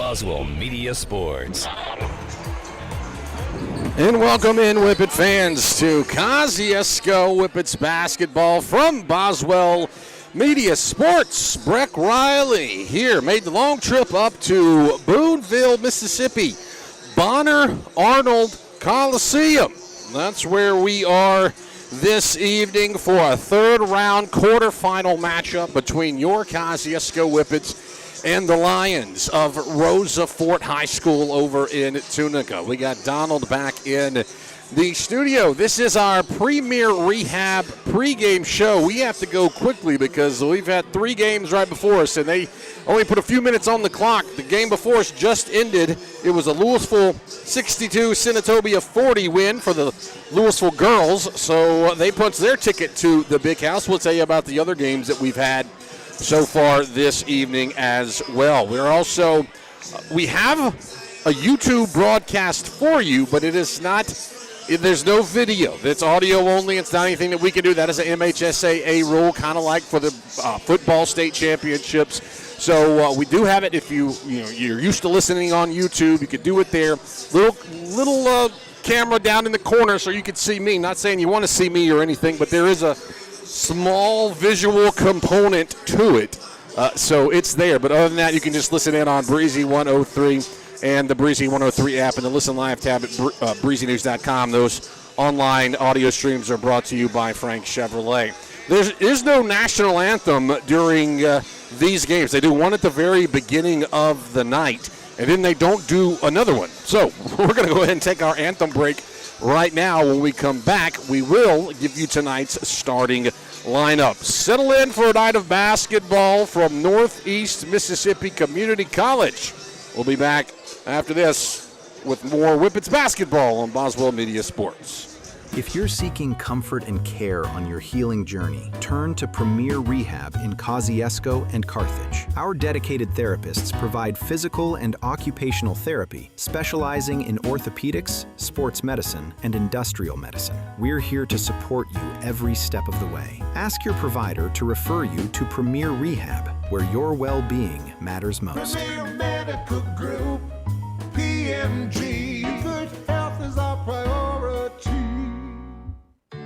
Boswell Media Sports. And welcome in, Whippet fans, to Kosciusko Whippets basketball from Boswell Media Sports. Breck Riley here made the long trip up to Boonville, Mississippi. Bonner Arnold Coliseum. That's where we are this evening for a third-round quarterfinal matchup between your Kosciusko Whippets and the Lions of Rosa Fort High School over in Tunica. We got Donald back in the studio. This is our Premier Rehab pregame show. We have to go quickly because we've had 3 games right before us, and they only put a few minutes on the clock. The game before us just ended. It was a Louisville 62, Senatobia 40 win for the Louisville girls, so they punched their ticket to the big house. We'll tell you about the other games that we've had so far this evening as well. We have a YouTube broadcast for you, but it is not, there's no video. It's audio only. It's not anything that we can do. That is an MHSAA rule, kind of like for the football state championships. So we do have it. If you're used to listening on YouTube, you can do it there. Little camera down in the corner so you can see me. Not saying you want to see me or anything, but there is a small visual component to it, so it's there. But other than that, you can just listen in on Breezy 103 and the Breezy 103 app and the Listen Live tab at breezynews.com. Those online audio streams are brought to you by Frank Chevrolet. There is no national anthem during these games. They do one at the very beginning of the night, and then they don't do another one. So we're going to go ahead and take our anthem break right now. When we come back, we will give you tonight's starting lineup. Settle in for a night of basketball from Northeast Mississippi Community College. We'll be back after this with more Whippets basketball on Boswell Media Sports. If you're seeking comfort and care on your healing journey, turn to Premier Rehab in Kosciusko and Carthage. Our dedicated therapists provide physical and occupational therapy, specializing in orthopedics, sports medicine, and industrial medicine. We're here to support you every step of the way. Ask your provider to refer you to Premier Rehab, where your well-being matters most. Premier Medical Group, PMG, good health is our priority.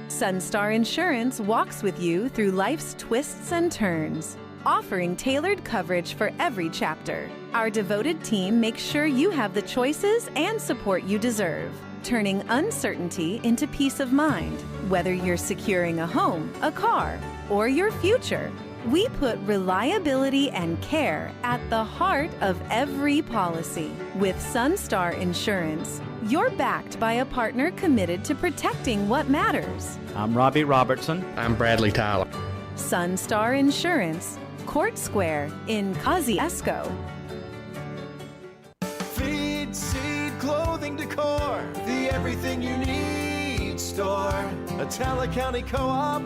Sunstar Insurance walks with you through life's twists and turns, offering tailored coverage for every chapter. Our devoted team makes sure you have the choices and support you deserve, turning uncertainty into peace of mind. Whether you're securing a home, a car, or your future, we put reliability and care at the heart of every policy. With Sunstar Insurance, you're backed by a partner committed to protecting what matters. I'm Robbie Robertson. I'm Bradley Tyler. Sunstar Insurance, Court Square in Kosciusko. Feed, seed, clothing, decor, the everything you need store. Atala County Co-op.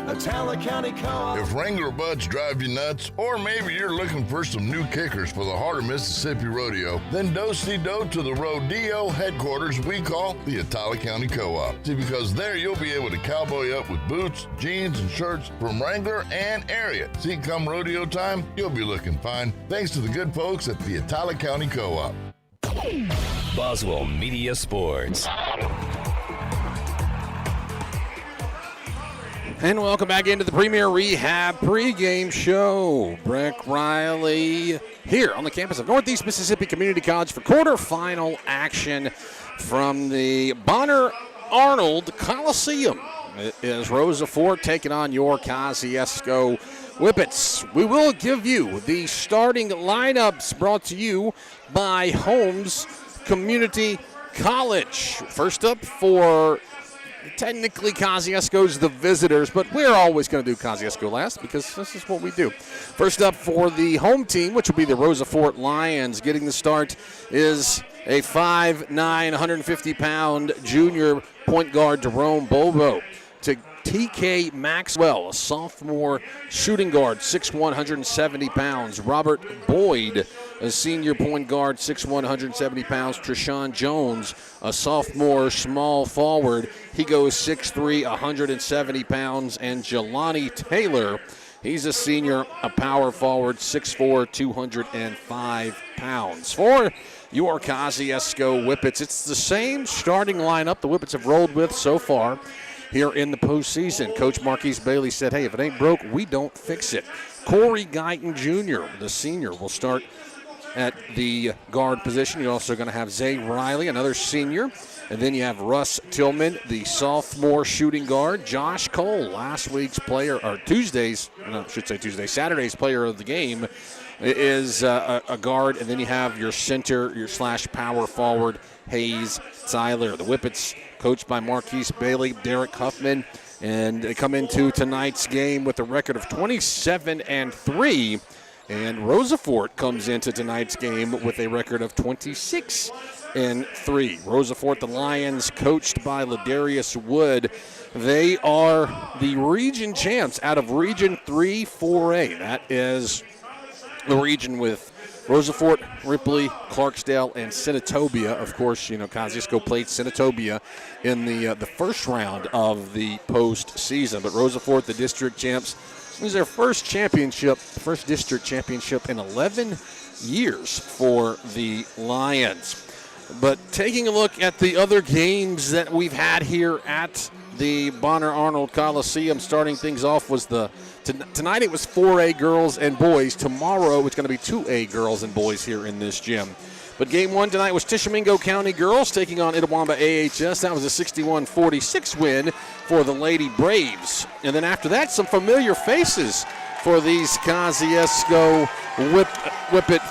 Atala County Co-op. If Wrangler butts drive you nuts, or maybe you're looking for some new kickers for the heart of Mississippi Rodeo, then do-si-do to the rodeo headquarters we call the Atala County Co-op. See, because there you'll be able to cowboy up with boots, jeans, and shirts from Wrangler and area. See, come rodeo time, you'll be looking fine, thanks to the good folks at the Atala County Co-op. Boswell Media Sports. And welcome back into the Premier Rehab pregame show. Breck Riley here on the campus of Northeast Mississippi Community College for quarterfinal action from the Bonner Arnold Coliseum. It is Rosa Fort taking on your Kosciusko Whippets. We will give you the starting lineups brought to you by Holmes Community College. First up for technically Kosciusko's the visitors, but we're always going to do Kosciusko last because this is what we do. First up for the home team, which will be the Rosa Fort Lions. Getting the start is a 5'9", 150-pound junior point guard Jerome Bobo. To TK Maxwell, a sophomore shooting guard, 6'1", 170 pounds. Robert Boyd, a senior point guard, 6'1", 170 pounds. Treshawn Jones, a sophomore small forward. He goes 6'3", 170 pounds. And Jelani Taylor, He's a senior, a power forward, 6'4", 205 pounds. For your Kosciusko Whippets, it's the same starting lineup the Whippets have rolled with so far here in the postseason. Coach Marquise Bailey said, hey, if it ain't broke, we don't fix it. Corey Guyton Jr., the senior, will start at the guard position. You're also going to have Zay Riley, another senior. And then you have Russ Tillman, the sophomore shooting guard. Josh Cole, last week's player, or Saturday's player of the game, is a guard. And then you have your center, your / power forward, Hayes Tyler. The Whippets, coached by Marquise Bailey, Derek Huffman. And they come into tonight's game with a record of 27-3. And Rosa Fort comes into tonight's game with a record of 26-3. Rosa Fort, the Lions, coached by Ladarius Wood. They are the region champs out of Region 3 4A. That is the region with Rosa Fort, Ripley, Clarksdale, and Senatobia. Of course, Kosciusko played Senatobia in the first round of the postseason. But Rosa Fort, the district champs, it was their first district championship in 11 years for the Lions. But taking a look at the other games that we've had here at the Bonner Arnold Coliseum, starting things off was tonight it was 4A girls and boys. Tomorrow it's going to be 2A girls and boys here in this gym. But game one tonight was Tishomingo County girls taking on Itawamba AHS. That was a 61-46 win for the Lady Braves. And then after that, some familiar faces for these Kosciusko Whippet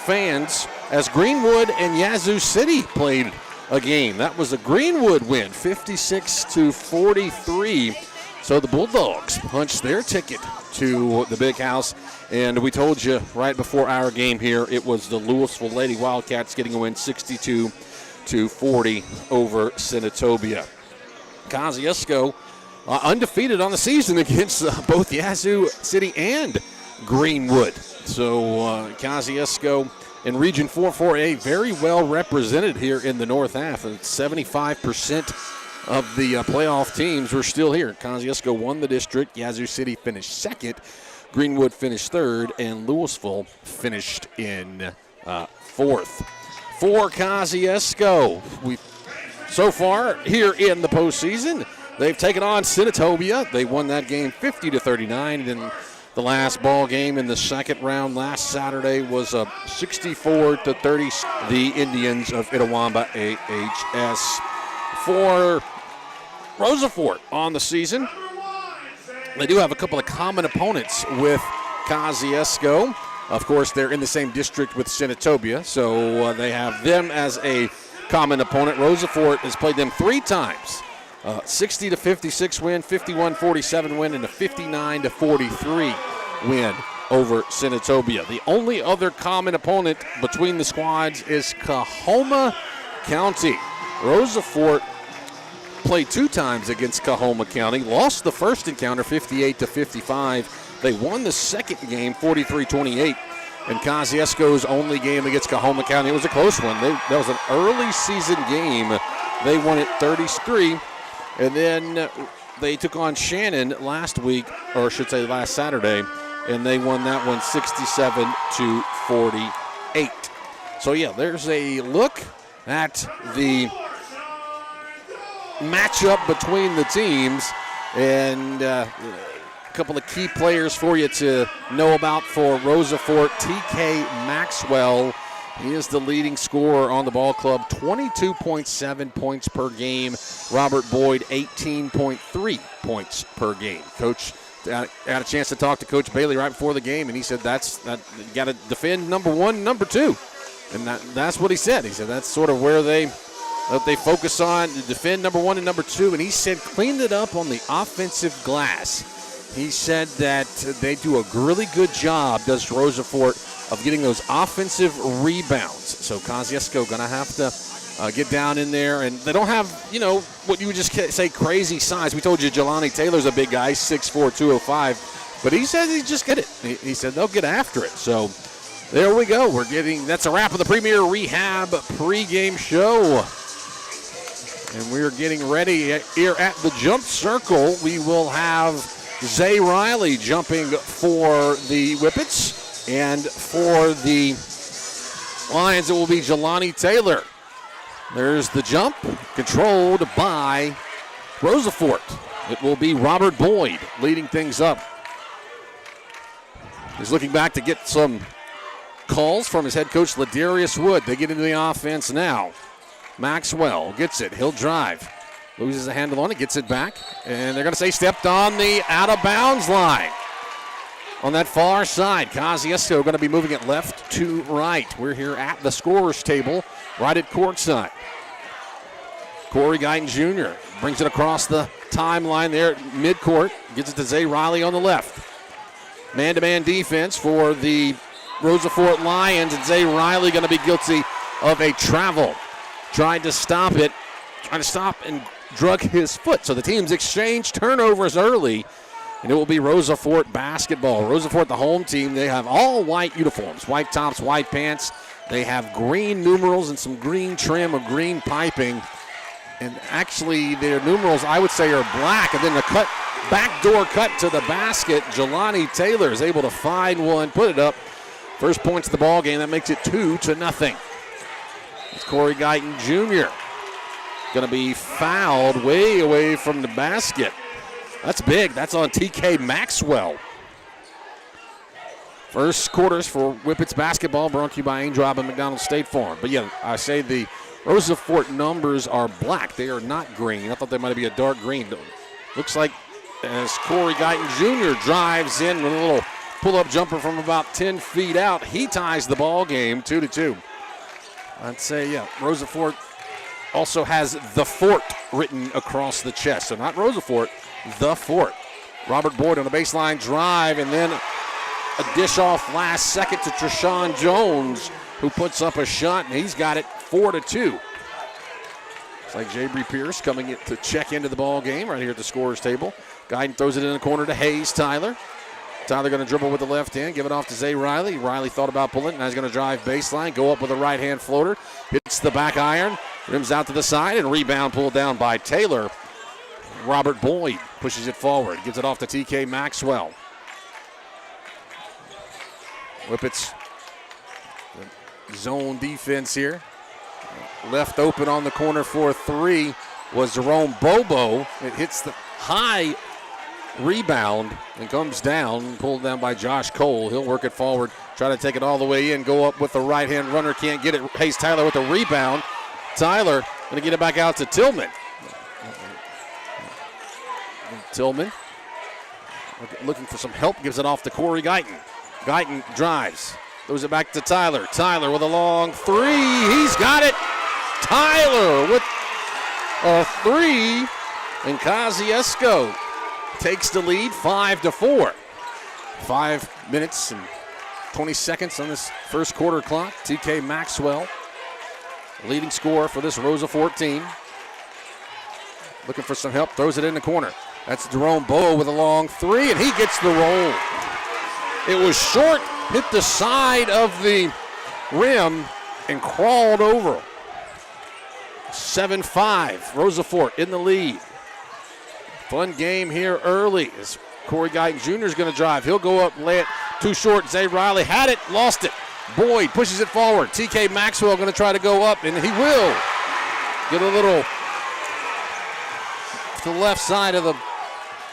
fans as Greenwood and Yazoo City played a game. That was a Greenwood win, 56-43. So the Bulldogs punched their ticket to the big house. And we told you right before our game here, it was the Louisville Lady Wildcats getting a win 62-40 over Senatobia. Kosciusko undefeated on the season against both Yazoo City and Greenwood. So Kosciusko in Region 4-4A very well represented here in the north half. And 75% of the playoff teams were still here. Kosciusko won the district. Yazoo City finished second. Greenwood finished third, and Louisville finished in fourth. For Kosciusko, so far here in the postseason, they've taken on Senatobia. They won that game 50-39, and then the last ball game in the second round last Saturday was 64-30. The Indians of Itawamba AHS. For Rosa Fort on the season, they do have a couple of common opponents with Kosciusko. Of course, they're in the same district with Senatobia, so they have them as a common opponent. Rosa Fort has played them 3 times. 60-56 win, 51-47 win, and a 59-43 win over Senatobia. The only other common opponent between the squads is Coahoma County. Rosa Fort played 2 times against Coahoma County, lost the first encounter 58-55. They won the second game 43-28. And Kosciusko's only game against Coahoma County, it was a close one. That was an early season game. They won it 33. And then they took on Shannon last Saturday, and they won that one 67-48. So yeah, there's a look at the matchup between the teams, and a couple of key players for you to know about for Rosa Fort. TK Maxwell, he is the leading scorer on the ball club, 22.7 points per game. Robert Boyd, 18.3 points per game. Coach had a chance to talk to Coach Bailey right before the game, and he said that you got to defend number 1 and number 2. And that's what he said. He said that's sort of where they focus on, defend number 1 and number 2. And he said clean it up on the offensive glass. He said that they do a really good job, does Rosa Fort, of getting those offensive rebounds. So Kosciusko going to have to get down in there. And they don't have, what you would just say crazy size. We told you Jelani Taylor's a big guy, 6'4", 205. But he said he just get it. He said they'll get after it. So there we go. That's a wrap of the Premier Rehab pregame show. And we're getting ready here at the Jump Circle. We will have Zay Riley jumping for the Whippets. And for the Lions, it will be Jelani Taylor. There's the jump, controlled by Rosa Fort. It will be Robert Boyd leading things up. He's looking back to get some calls from his head coach, Ladarius Wood. They get into the offense now. Maxwell gets it. He'll drive. Loses the handle on it, gets it back. And they're going to say stepped on the out-of-bounds line. On that far side, Kosciusko going to be moving it left to right. We're here at the scorer's table, right at courtside. Corey Guyton Jr. brings it across the timeline there at midcourt. Gets it to Zay Riley on the left. Man-to-man defense for the Rosa Fort Lions, and Zay Riley going to be guilty of a travel. Trying to stop and drug his foot. So the teams exchange turnovers early, and it will be Rosa Fort basketball. Rosa Fort, the home team, they have all white uniforms, white tops, white pants. They have green numerals and some green trim or green piping. And actually their numerals, I would say, are black. And then the backdoor cut to the basket. Jelani Taylor is able to find one, put it up. First points of the ball game. That makes it 2-0. It's Corey Guyton Jr. Going to be fouled way away from the basket. That's big. That's on TK Maxwell. First quarters for Whippets basketball brought to you by Angel Robb and McDonald State Farm. But yeah, I say the Rosa Fort numbers are black. They are not green. I thought they might be a dark green. Looks like as Corey Guyton Jr. drives in with a little pull-up jumper from about 10 feet out, he ties the ball game 2-2. I'd say, yeah, Rosa Fort also has the Fort written across the chest. So not Rosa Fort, the Fort. Robert Boyd on the baseline drive, and then a dish off last second to Treshawn Jones, who puts up a shot, and he's got it 4-2. It's like Jabry Pierce coming in to check into the ball game right here at the scorer's table. Guyton throws it in the corner to Hayes Tyler. Tyler going to dribble with the left hand, give it off to Zay Riley. Riley thought about pulling it, now he's going to drive baseline, go up with a right-hand floater, hits the back iron, rims out to the side, and rebound pulled down by Taylor. Robert Boyd pushes it forward, gives it off to TK Maxwell. Whippets zone defense here. Left open on the corner for three was Jerome Bobo. It hits the high rebound and comes down, pulled down by Josh Cole. He'll work it forward, try to take it all the way in, go up with the right-hand runner, can't get it. Hayes Tyler with the rebound. Tyler going to get it back out to Tillman. Tillman looking for some help, gives it off to Corey Guyton. Guyton drives, throws it back to Tyler. Tyler with a long three. He's got it. Tyler with a three. And Kosciusko takes the lead 5-4. 5 minutes and 20 seconds on this first quarter clock. TK Maxwell, leading scorer for this Rosa Fort team. Looking for some help, throws it in the corner. That's Jerome Bobo with a long three, and he gets the roll. It was short, hit the side of the rim, and crawled over. 7-5, Rosa Fort in the lead. Fun game here early as Corey Guyton Jr. is going to drive. He'll go up, lay it too short. Zay Riley had it, lost it. Boyd pushes it forward. TK Maxwell going to try to go up, and he will. Get a little to the left side of the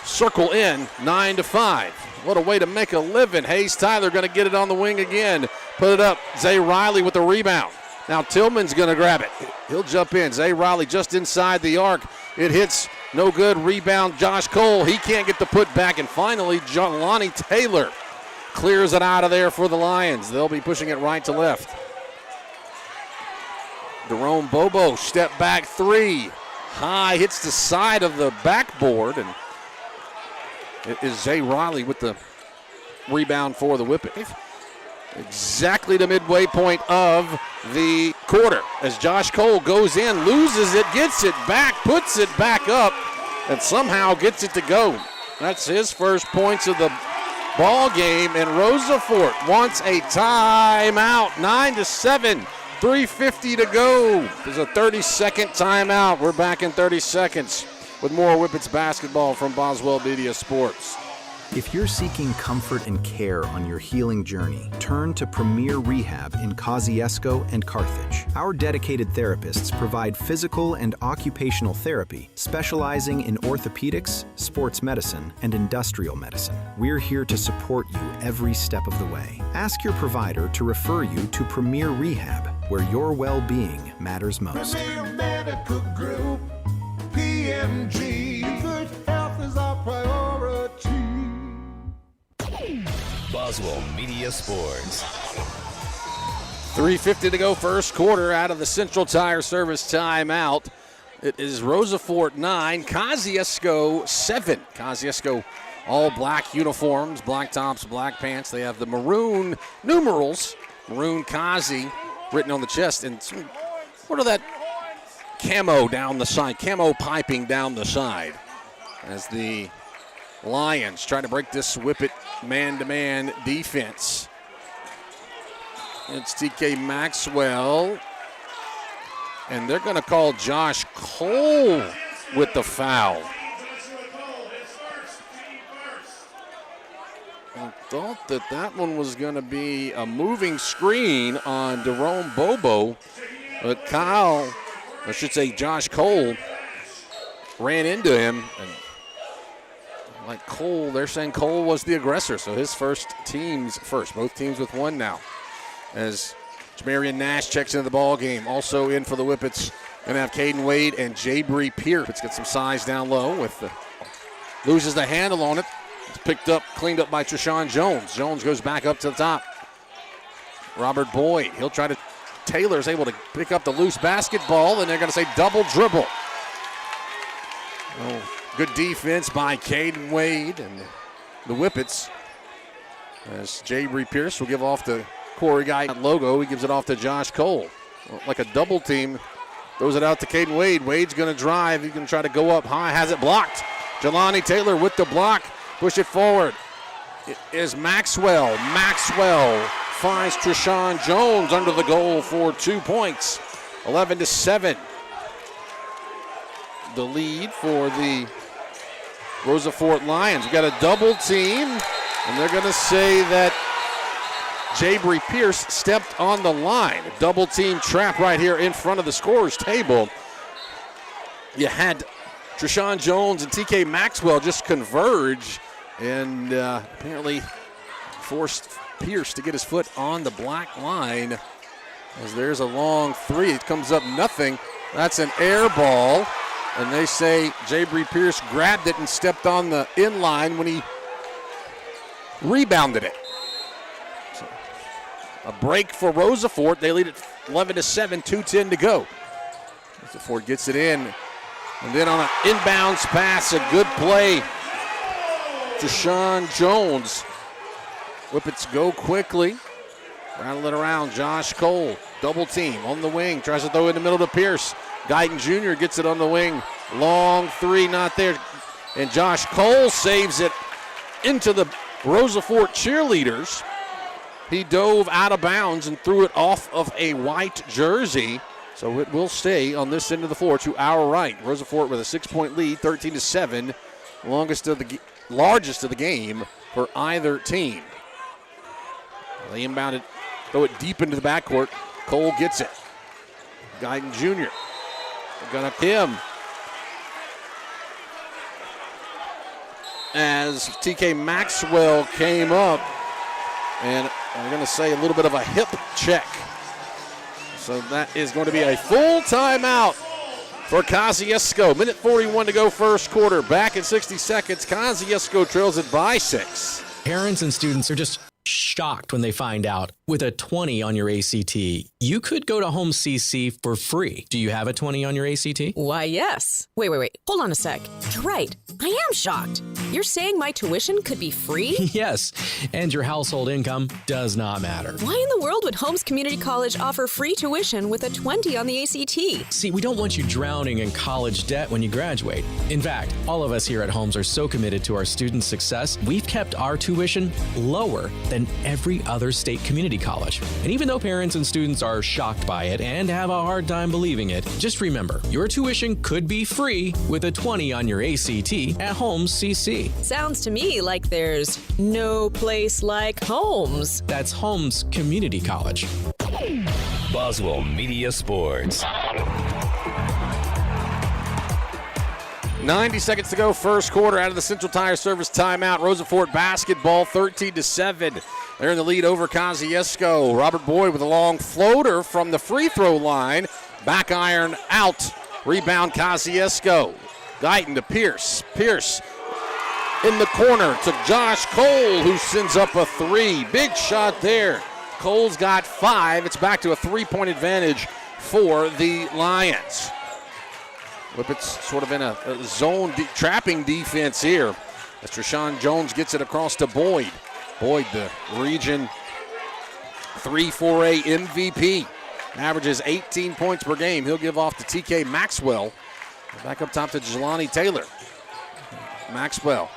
circle in, 9-5. What a way to make a living. Hayes Tyler going to get it on the wing again. Put it up. Zay Riley with the rebound. Now Tillman's going to grab it. He'll jump in. Zay Riley just inside the arc. It hits, no good. Rebound, Josh Cole. He can't get the put back. And finally, Jelani Taylor clears it out of there for the Lions. They'll be pushing it right to left. Jerome Bobo, step back three. High, hits the side of the backboard. And it is Zay Riley with the rebound for the Whippets. Exactly the midway point of the quarter as Josh Cole goes in, loses it, gets it back, puts it back up, and somehow gets it to go. That's his first points of the ball game, and Rosa Fort wants a timeout. 9-7, 3:50 to go. There's a 30-second timeout. We're back in 30 seconds with more Whippets basketball from Boswell Media Sports. If you're seeking comfort and care on your healing journey, turn to Premier Rehab in Kosciusko and Carthage. Our dedicated therapists provide physical and occupational therapy, specializing in orthopedics, sports medicine, and industrial medicine. We're here to support you every step of the way. Ask your provider to refer you to Premier Rehab, where your well-being matters most. Premier Medical Group, PMG. Good health is our priority. Boswell Media Sports. 3:50 to go first quarter out of the Central Tire Service timeout. It is Rosa Fort 9, Kosciusko 7. Kosciusko all black uniforms, black tops, black pants. They have the maroon numerals, maroon Kazi written on the chest, and some, what are that camo down the side, camo piping down the side as the Lions try to break this Whippet man-to-man defense. It's TK Maxwell, and they're going to call Josh Cole with the foul. I thought that one was going to be a moving screen on Jerome Bobo, but Josh Cole ran into him, and like Cole, they're saying Cole was the aggressor, so his team's first. Both teams with one now. As Jamarian Nash checks into the ball game. Also in for the Whippets, going to have Caden Wade and Jabri Pierce. Let's get some size down low. Loses the handle on it. It's picked up, cleaned up by Treshawn Jones. Jones goes back up to the top. Robert Boyd, he'll try to, Taylor's able to pick up the loose basketball, and they're going to say double dribble. Oh, good defense by Caden Wade and the Whippets. As Jabri Pierce will give off the Corey Guy logo, he gives it off to Josh Cole. Like a double team, throws it out to Caden Wade. Wade's going to drive. He's going to try to go up high, has it blocked. Jelani Taylor with the block, push it forward. It is Maxwell. Maxwell finds Treshawn Jones under the goal for 2 points. 11-7. The lead for the Rosa Fort Lions. We've got a double team, and they're going to say that Jabri Pierce stepped on the line. A double team trap right here in front of the scorer's table. You had Treshawn Jones and TK Maxwell just converge and apparently forced Pierce to get his foot on the black line. As there's a long three, it comes up nothing. That's an air ball. And they say Jabri Pierce grabbed it and stepped on the inline when he rebounded it. So, a break for Rosa Fort. They lead it 11-7, 2:10 to go. Rosa Fort gets it in. And then on an inbounds pass, a good play to Sean Jones. Whippets go quickly. Rattle it around. Josh Cole, double team on the wing. Tries to throw it in the middle to Pierce. Guyton Jr. gets it on the wing. Long three, not there. And Josh Cole saves it into the Rosa Fort cheerleaders. He dove out of bounds and threw it off of a white jersey. So it will stay on this end of the floor to our right. Rosa Fort with a 6-point lead, 13-7. Largest of the game for either team. They inbound it, throw it deep into the backcourt. Cole gets it. Guyton Jr. Gonna him. As TK Maxwell came up, and I'm going to say a little bit of a hip check. So that is going to be a full timeout for Kosciusko. Minute 41 to go first quarter. Back in 60 seconds. Kosciusko trails it by 6. Parents and students are just shocked when they find out with a 20 on your ACT, you could go to Home CC for free. Do you have a 20 on your ACT? Why, yes. Wait. Hold on a sec. You're right. I am shocked. You're saying my tuition could be free? Yes, and your household income does not matter. Why in the world would Holmes Community College offer free tuition with a 20 on the ACT? See, we don't want you drowning in college debt when you graduate. In fact, all of us here at Holmes are so committed to our students' success, we've kept our tuition lower than every other state community college. And even though parents and students are shocked by it and have a hard time believing it, just remember, your tuition could be free with a 20 on your ACT at Holmes CC. free. Sounds to me like there's no place like Holmes. That's Holmes Community College. Boswell Media Sports. 90 seconds to go, first quarter out of the Central Tire Service timeout. Rosa Fort basketball 13-7. They're in the lead over Kosciusko. Robert Boyd with a long floater from the free throw line. Back iron out. Rebound Kosciusko. Guyton to Pierce. Pierce in the corner to Josh Cole, who sends up a three. Big shot there. Cole's got 5. It's back to a 3-point advantage for the Lions. Whippets sort of in a zone trapping defense here as Treshawn Jones gets it across to Boyd. Boyd, the region 3-4A MVP, averages 18 points per game. He'll give off to TK Maxwell. Back up top to Jelani Taylor. Maxwell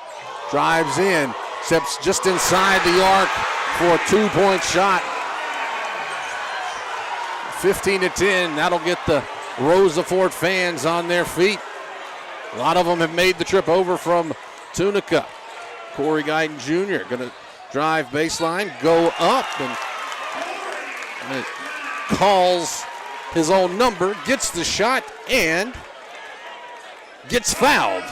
drives in, steps just inside the arc for a 2-point shot. 15-10, that'll get the Rosa Fort fans on their feet. A lot of them have made the trip over from Tunica. Corey Guyton Jr. going to drive baseline, go up, and calls his own number, gets the shot, and gets fouled.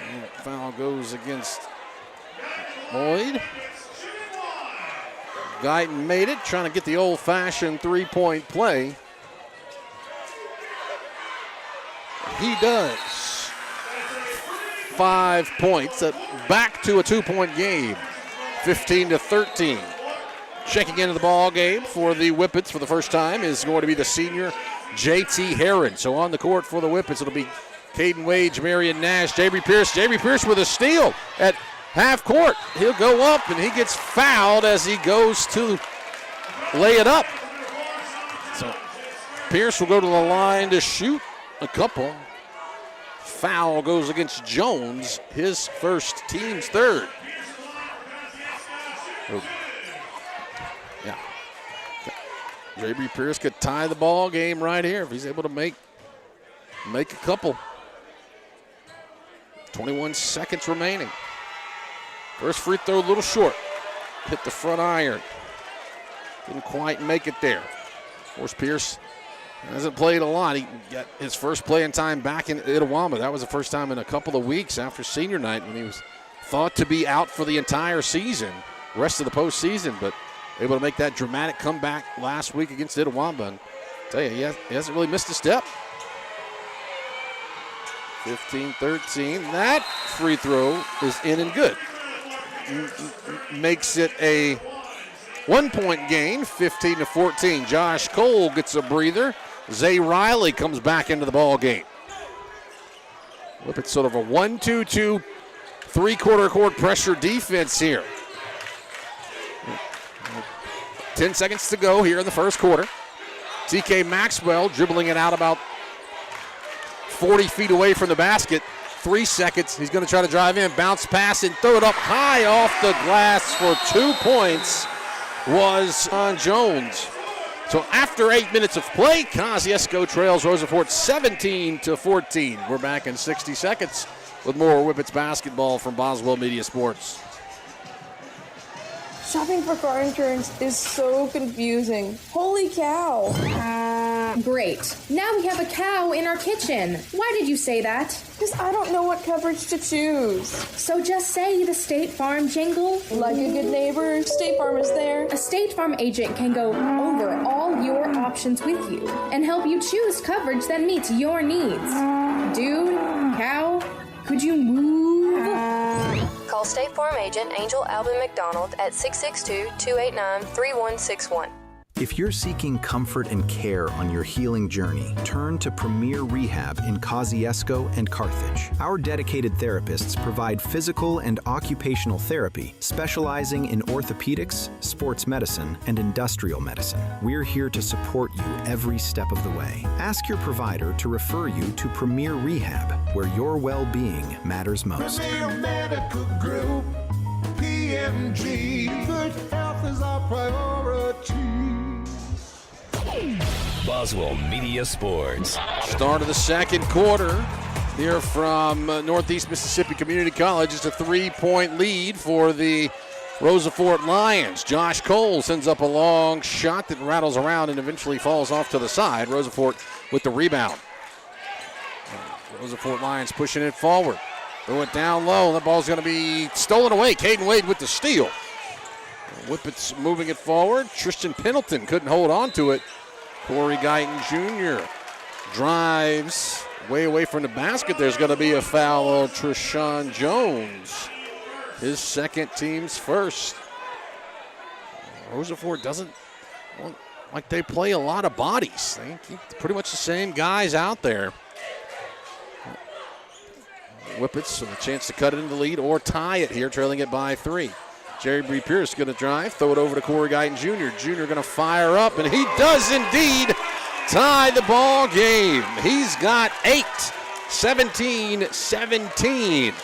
And foul goes against Boyd. Guyton made it, trying to get the old-fashioned three-point play. He does. 5 points, back to a 2-point game, 15-13. Checking into the ball game for the Whippets for the first time is going to be the senior J.T. Herron. So on the court for the Whippets, it'll be Caden Wade, Marion Nash, Jabry Pierce. Jabry Pierce with a steal at half court. He'll go up, and he gets fouled as he goes to lay it up. So Pierce will go to the line to shoot a couple. Foul goes against Jones, his first, team's third. Oh. Yeah. Jabry Pierce could tie the ball game right here if he's able to make a couple. 21 seconds remaining. First free throw a little short. Hit the front iron. Didn't quite make it there. Of course, Pierce hasn't played a lot. He got his first playing time back in Itawamba. That was the first time in a couple of weeks after senior night when he was thought to be out for the entire season, rest of the postseason, but able to make that dramatic comeback last week against Itawamba. And I tell you, he hasn't really missed a step. 15-13. That free throw is in and good. Makes it a 1-point gain, 15-14. Josh Cole gets a breather. Zay Riley comes back into the ball game. Whippets sort of a 1-2-2, three-quarter court pressure defense here. 10 seconds to go here in the first quarter. TK Maxwell dribbling it out about 40 feet away from the basket. 3 seconds. He's going to try to drive in, bounce pass, and throw it up high off the glass for 2 points was on Jones. So after 8 minutes of play, Kosciusko trails Rosa Fort 17-14. We're back in 60 seconds with more Whippets basketball from Boswell Media Sports. Shopping for car insurance is so confusing. Holy cow. Great. Now we have a cow in our kitchen. Why did you say that? Because I don't know what coverage to choose. So just say the State Farm jingle. Like a good neighbor, State Farm is there. A State Farm agent can go over all your options with you and help you choose coverage that meets your needs. Dude, cow, could you move? Call State Farm agent Angel Alvin McDonald at 662-289-3161. If you're seeking comfort and care on your healing journey, turn to Premier Rehab in Kosciusko and Carthage. Our dedicated therapists provide physical and occupational therapy, specializing in orthopedics, sports medicine, and industrial medicine. We're here to support you every step of the way. Ask your provider to refer you to Premier Rehab, where your well-being matters most. Premier Medical Group, PMG, good health is our priority. Boswell Media Sports. Start of the second quarter. here from Northeast Mississippi Community College. It's a 3-point lead for the Rosa Fort Lions. Josh Cole sends up a long shot that rattles around and eventually falls off to the side. Rosa Fort with the rebound. Rosa Fort Lions pushing it forward. Throw it down low. The ball's going to be stolen away. Caden Wade with the steal. Whippets moving it forward. Tristan Pendleton couldn't hold on to it. Corey Guyton Jr. drives way away from the basket. There's going to be a foul on Treshawn Jones. His second, team's first. Rosa Fort doesn't like they play a lot of bodies. They keep pretty much the same guys out there. Whippets with a chance to cut it into the lead or tie it here, trailing it by 3. Jerry Bree Pierce going to drive, throw it over to Corey Guyton Jr. Jr. going to fire up, and he does indeed tie the ball game. He's got 8, 17-17.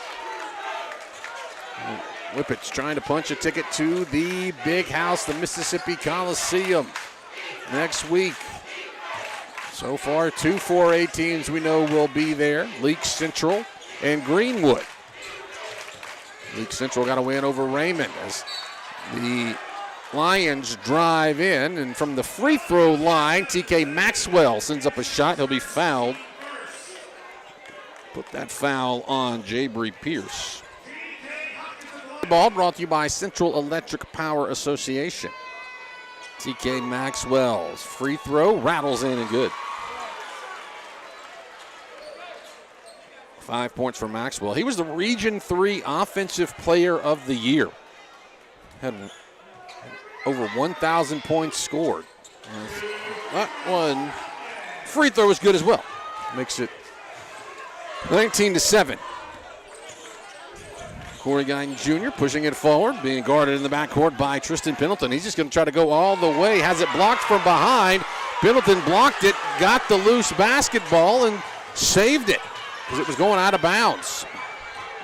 Whippets trying to punch a ticket to the big house, the Mississippi Coliseum, next week. So far, 2 4A teams we know will be there, Leake Central and Greenwood. Leake Central got a win over Raymond as the Lions drive in, and from the free throw line, TK Maxwell sends up a shot. He'll be fouled. Put that foul on Jabri Pierce. The ball brought to you by Central Electric Power Association. TK Maxwell's free throw rattles in and good. 5 points for Maxwell. He was the Region 3 Offensive Player of the Year. Had over 1,000 points scored. That one free throw was good as well. Makes it 19-7. Corey Guyton Jr. pushing it forward, being guarded in the backcourt by Tristan Pendleton. He's just going to try to go all the way. Has it blocked from behind. Pendleton blocked it, got the loose basketball, and saved it because it was going out of bounds.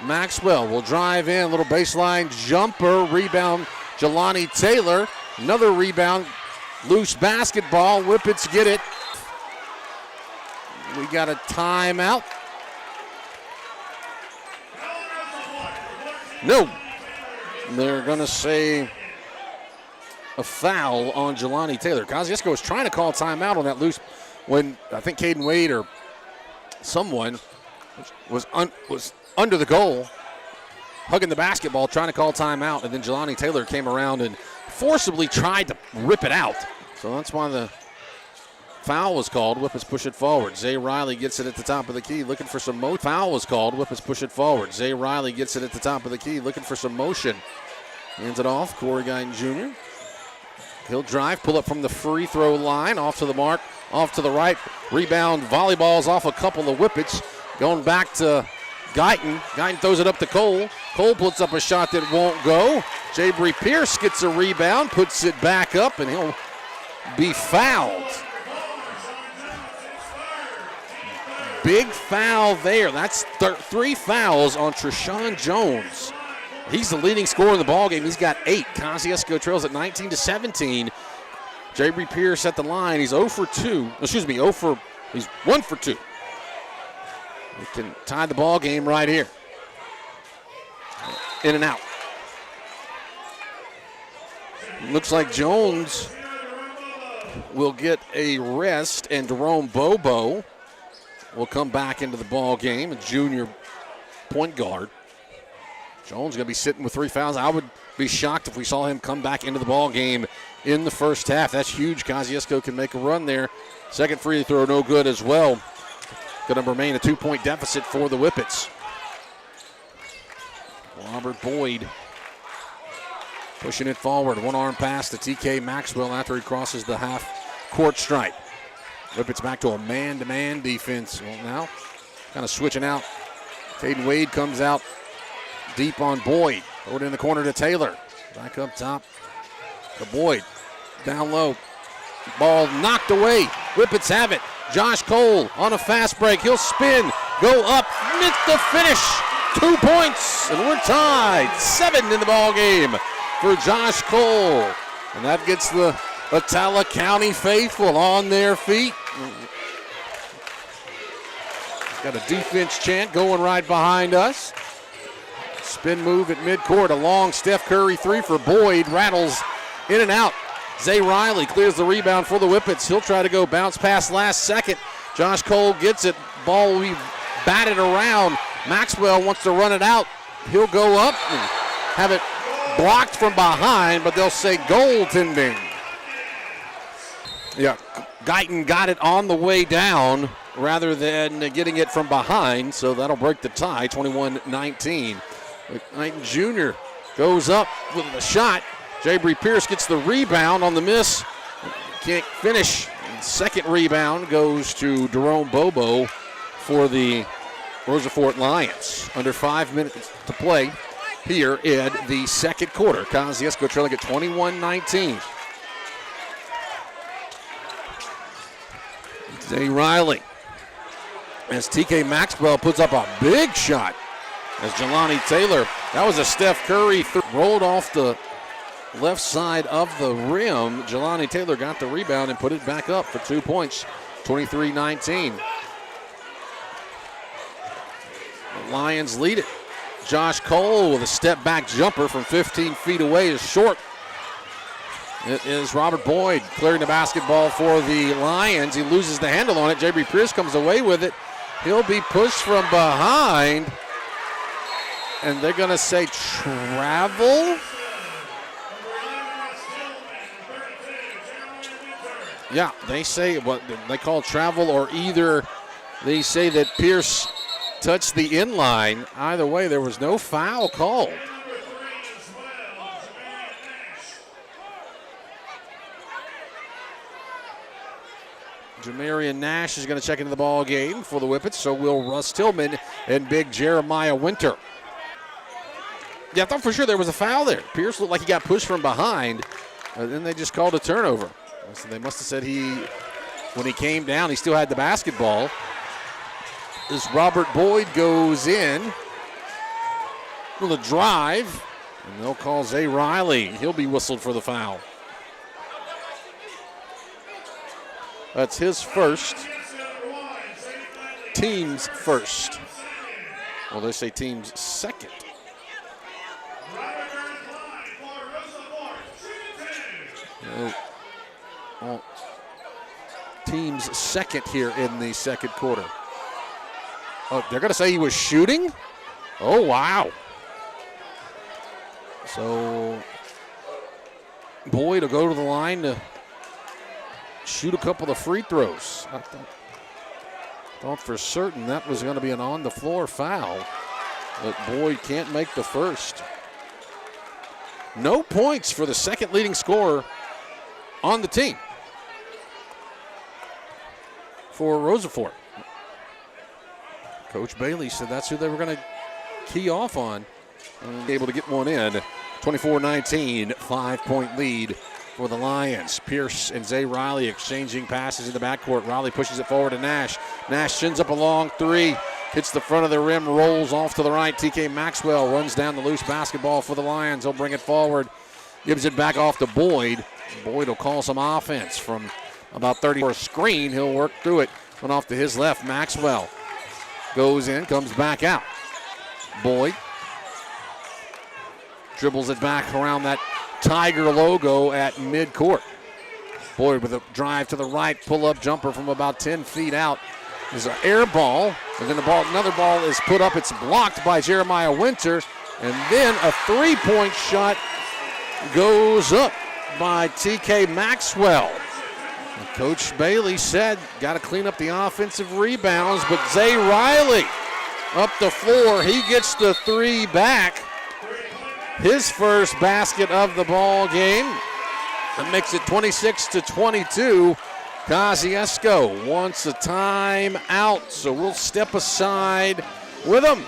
Maxwell will drive in, little baseline jumper, rebound, Jelani Taylor. Another rebound, loose basketball. Whippets get it. We got a timeout. No. They're going to say a foul on Jelani Taylor. Kosciusko was trying to call timeout on that loose when I think Caden Wade or someone was under the goal, hugging the basketball, trying to call timeout, and then Jelani Taylor came around and forcibly tried to rip it out. So that's why the foul was called. Whippets push it forward. Zay Riley gets it at the top of the key, looking for some motion. Foul was called. Whippets push it forward. Zay Riley gets it at the top of the key, looking for some motion. Hands it off. Corey Guyton Jr. He'll drive, pull up from the free throw line, off to the mark, off to the right. Rebound, volleyballs off a couple of Whippets. Going back to Guyton. Guyton throws it up to Cole. Cole puts up a shot that won't go. Jabri Pierce gets a rebound, puts it back up, and he'll be fouled. Big foul there. That's 3 fouls on Treshawn Jones. He's the leading scorer in the ballgame. He's got 8. Kosciusko trails at 19-17. Jabri Pierce at the line. He's 0 for 2. He's 1 for 2. We can tie the ball game right here. In and out. Looks like Jones will get a rest, and Jerome Bobo will come back into the ball game, a junior point guard. Jones going to be sitting with 3 fouls. I would be shocked if we saw him come back into the ball game in the first half. That's huge. Kosciusko can make a run there. Second free throw, no good as well. Going to remain a 2-point deficit for the Whippets. Robert Boyd pushing it forward. One arm pass to TK Maxwell after he crosses the half-court stripe. Whippets back to a man-to-man defense. Well, now kind of switching out. Caden Wade comes out deep on Boyd. Throw it in the corner to Taylor. Back up top to Boyd. Down low. Ball knocked away. Whippets have it. Josh Cole on a fast break. He'll spin, go up, miss the finish. 2 points, and we're tied. 7 in the ball game for Josh Cole. And that gets the Attala County faithful on their feet. Got a defense chant going right behind us. Spin move at midcourt. A long Steph Curry three for Boyd. Rattles in and out. Zay Riley clears the rebound for the Whippets. He'll try to go bounce pass last second. Josh Cole gets it. Ball will be batted around. Maxwell wants to run it out. He'll go up and have it blocked from behind, but they'll say goaltending. Yeah, Guyton got it on the way down rather than getting it from behind, so that'll break the tie, 21-19. Guyton Jr. goes up with a shot. Jabri Pierce gets the rebound on the miss. Can't finish. Second rebound goes to Jerome Bobo for the Rosa Fort Lions. Under 5 minutes to play here in the second quarter. Kosciusko trailing at 21-19. Zay Riley as TK Maxwell puts up a big shot as Jelani Taylor. That was a Steph Curry rolled off the left side of the rim. Jelani Taylor got the rebound and put it back up for 2 points, 23-19. The Lions lead it. Josh Cole with a step-back jumper from 15 feet away is short. It is Robert Boyd clearing the basketball for the Lions. He loses the handle on it. Jabri Pierce comes away with it. He'll be pushed from behind. And they're going to say travel. Yeah, they say what they call travel, or either they say that Pierce touched the inline. Either way, there was no foul called. Jamarian Nash is going to check into the ball game for the Whippets. So will Russ Tillman and big Jeremiah Winter. Yeah, I thought for sure there was a foul there. Pierce looked like he got pushed from behind. Then they just called a turnover. So they must have said when he came down, he still had the basketball. As Robert Boyd goes in with a drive, and they'll call Zay Riley. He'll be whistled for the foul. That's his first. Team's first. Well, they say team's second. Well, team's second here in the second quarter. Oh, they're going to say he was shooting? Oh, wow. So Boyd will go to the line to shoot a couple of free throws. I thought for certain that was going to be an on-the-floor foul, but Boyd can't make the first. No points for the second leading scorer on the team for Rosa Fort. Coach Bailey said that's who they were going to key off on. Able to get one in. 24-19, 5-point lead for the Lions. Pierce and Zay Riley exchanging passes in the backcourt. Riley pushes it forward to Nash. Nash shins up a long three. Hits the front of the rim, rolls off to the right. TK Maxwell runs down the loose basketball for the Lions. He'll bring it forward. Gives it back off to Boyd. Boyd will call some offense from about 30 for a screen. He'll work through it. Went off to his left. Maxwell goes in, comes back out. Boyd dribbles it back around that Tiger logo at midcourt. Boyd with a drive to the right, pull-up jumper from about 10 feet out. There's an air ball, and then another ball is put up. It's blocked by Jeremiah Winter, and then a three-point shot goes up by TK Maxwell. And Coach Bailey said, got to clean up the offensive rebounds, but Zay Riley up the floor. He gets the three back. His first basket of the ball game. That makes it 26-22. Kosciusko wants a timeout, so we'll step aside with him.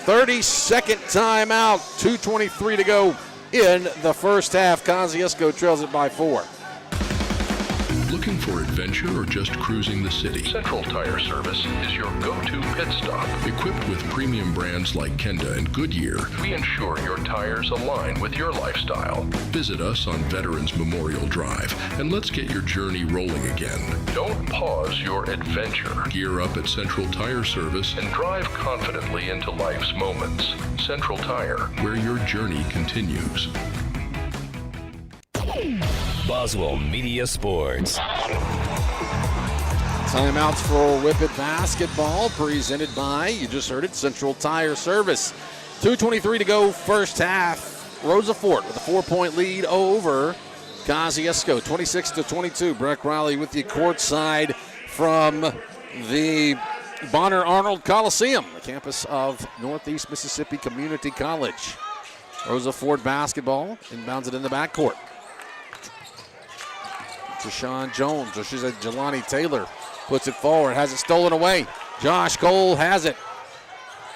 30-second timeout, 2:23 to go in the first half. Kosciusko trails it by 4. Looking for adventure or just cruising the city? Central Tire Service is your go-to pit stop. Equipped with premium brands like Kenda and Goodyear, we ensure your tires align with your lifestyle. Visit us on Veterans Memorial Drive and let's get your journey rolling again. Don't pause your adventure. Gear up at Central Tire Service and drive confidently into life's moments. Central Tire, where your journey continues. Boswell Media Sports. Timeouts for Whippet basketball presented by, you just heard it, Central Tire Service. 2:23 to go first half. Rosa Fort with a 4-point lead over Kosciusko, 26-22. Breck Riley with you courtside from the Bonner Arnold Coliseum, the campus of Northeast Mississippi Community College. Rosa Fort basketball, inbounds it in the backcourt. Deshaun Jones, or she's a Jelani Taylor, puts it forward, has it stolen away. Josh Cole has it.